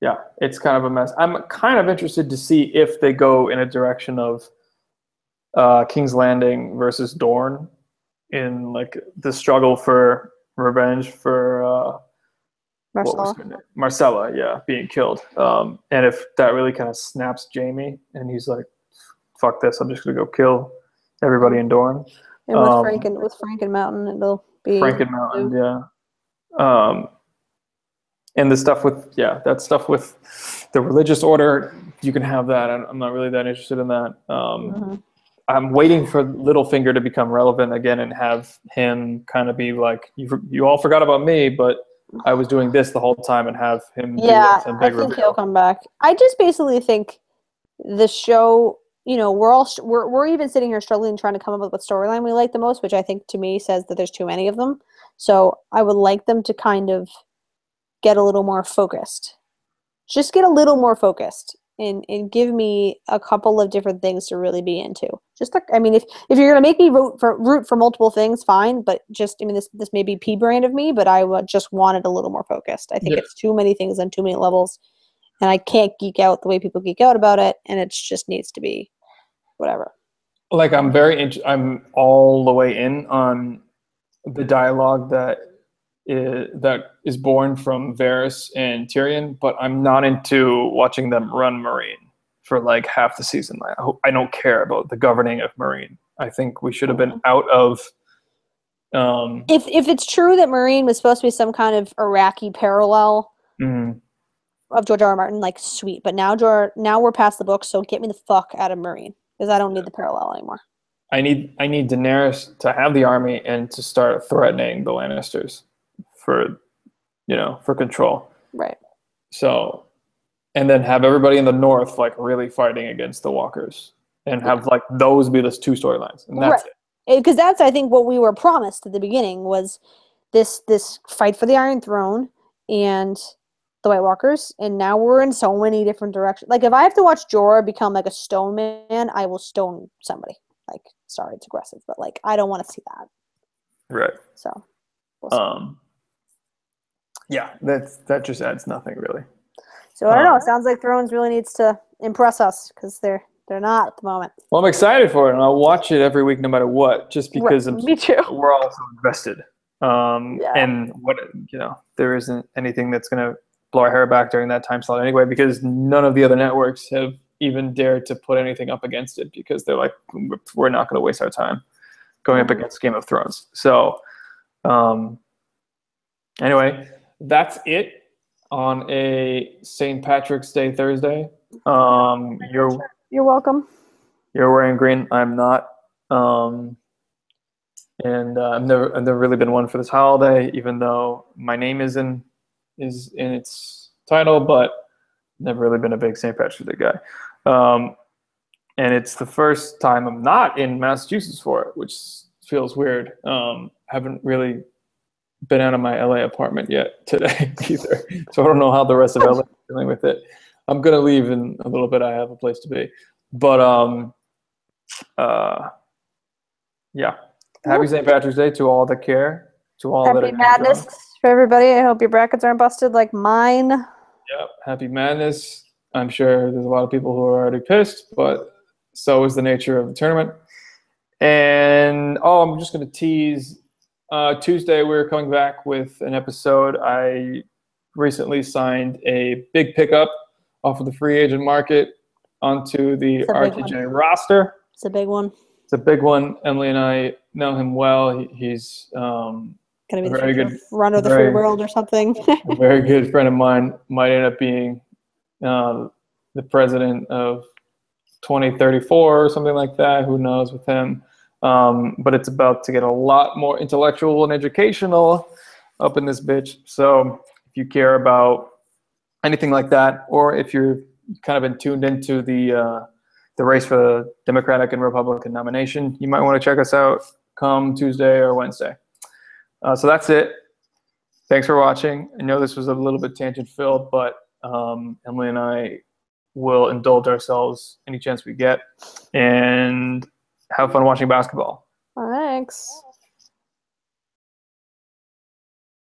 [SPEAKER 2] yeah, it's kind of a mess. I'm kind of interested to see if they go in a direction of King's Landing versus Dorne, in like the struggle for revenge for Marcella, yeah, being killed. And if that really kind of snaps Jaime, and he's like, "Fuck this! I'm just gonna go kill everybody in Dorne."
[SPEAKER 3] And with Frank and Mountain, it'll be
[SPEAKER 2] Frank and Mountain, yeah. And the stuff with that stuff with the religious order, you can have that. I'm not really that interested in that. I'm waiting for Littlefinger to become relevant again and have him kind of be like, you all forgot about me, but I was doing this the whole time, and have him do like some big reveal.
[SPEAKER 3] He'll come back. I just basically think the show, we're even sitting here struggling trying to come up with what storyline we like the most, which I think to me says that there's too many of them. So I would like them to kind of get a little more focused. Just get a little more focused and give me a couple of different things to really be into. Just like, I mean, if you're gonna make me root for multiple things, fine. But just, I mean, this may be P brand of me, but I would just want it a little more focused. I think it's too many things on too many levels, and I can't geek out the way people geek out about it. And it just needs to be whatever.
[SPEAKER 2] Like, I'm all the way in on the dialogue that is born from Varys and Tyrion, but I'm not into watching them run Marine for like half the season. I don't care about the governing of Marine. I think we should have been out of.
[SPEAKER 3] If it's true that Marine was supposed to be some kind of Iraqi parallel of George R. R. Martin, like, sweet. But now we're past the book, so get me the fuck out of Marine, because I don't need the parallel anymore.
[SPEAKER 2] I need Daenerys to have the army and to start threatening the Lannisters for control. Right. So, and then have everybody in the north like really fighting against the walkers, and have like those be the two storylines, and that's it.
[SPEAKER 3] Because that's, I think, what we were promised at the beginning was this fight for the Iron Throne and the White Walkers, and now we're in so many different directions. Like, if I have to watch Jorah become like a stone man, I will stone somebody. Like, sorry, it's aggressive, but like, I don't want to see that.
[SPEAKER 2] Right.
[SPEAKER 3] So, we'll see.
[SPEAKER 2] Yeah, that just adds nothing really.
[SPEAKER 3] So I don't know. It sounds like Thrones really needs to impress us, because they're not at the moment.
[SPEAKER 2] Well, I'm excited for it, and I'll watch it every week no matter what, just because
[SPEAKER 3] me too.
[SPEAKER 2] We're all so invested. And what there isn't anything that's going to blow our hair back during that time slot anyway, because none of the other networks have even dared to put anything up against it, because they're like, we're not going to waste our time going up against Game of Thrones. So anyway, that's it on a St. Patrick's Day Thursday. You're
[SPEAKER 3] welcome.
[SPEAKER 2] You're wearing green. I'm not. And I've never really been one for this holiday, even though my name is in its title, but never really been a big St. Patrick's Day guy. And it's the first time I'm not in Massachusetts for it, which feels weird. Haven't really been out of my LA apartment yet today either, so I don't know how the rest of LA is dealing with it. I'm gonna leave in a little bit. I have a place to be, but yeah. Happy St. Patrick's Day to all that care, to all that.
[SPEAKER 3] Happy Madness for everybody. I hope your brackets aren't busted like mine.
[SPEAKER 2] Yep. Happy Madness. I'm sure there's a lot of people who are already pissed, but so is the nature of the tournament. And I'm just gonna tease. Tuesday, we're coming back with an episode. I recently signed a big pickup off of the free agent market onto the RTJ roster.
[SPEAKER 3] It's a big one.
[SPEAKER 2] It's a big one. Emily and I know him well. He's
[SPEAKER 3] going to be
[SPEAKER 2] A
[SPEAKER 3] the
[SPEAKER 2] very
[SPEAKER 3] future
[SPEAKER 2] good,
[SPEAKER 3] runner of the free world or something.
[SPEAKER 2] a very good friend of mine might end up being the president of 2034 or something like that. Who knows with him? But it's about to get a lot more intellectual and educational up in this bitch. So if you care about anything like that, or if you're kind of been tuned into the race for the Democratic and Republican nomination, you might want to check us out come Tuesday or Wednesday. So that's it. Thanks for watching. I know this was a little bit tangent filled, but Emily and I will indulge ourselves any chance we get and have fun watching basketball.
[SPEAKER 3] Thanks.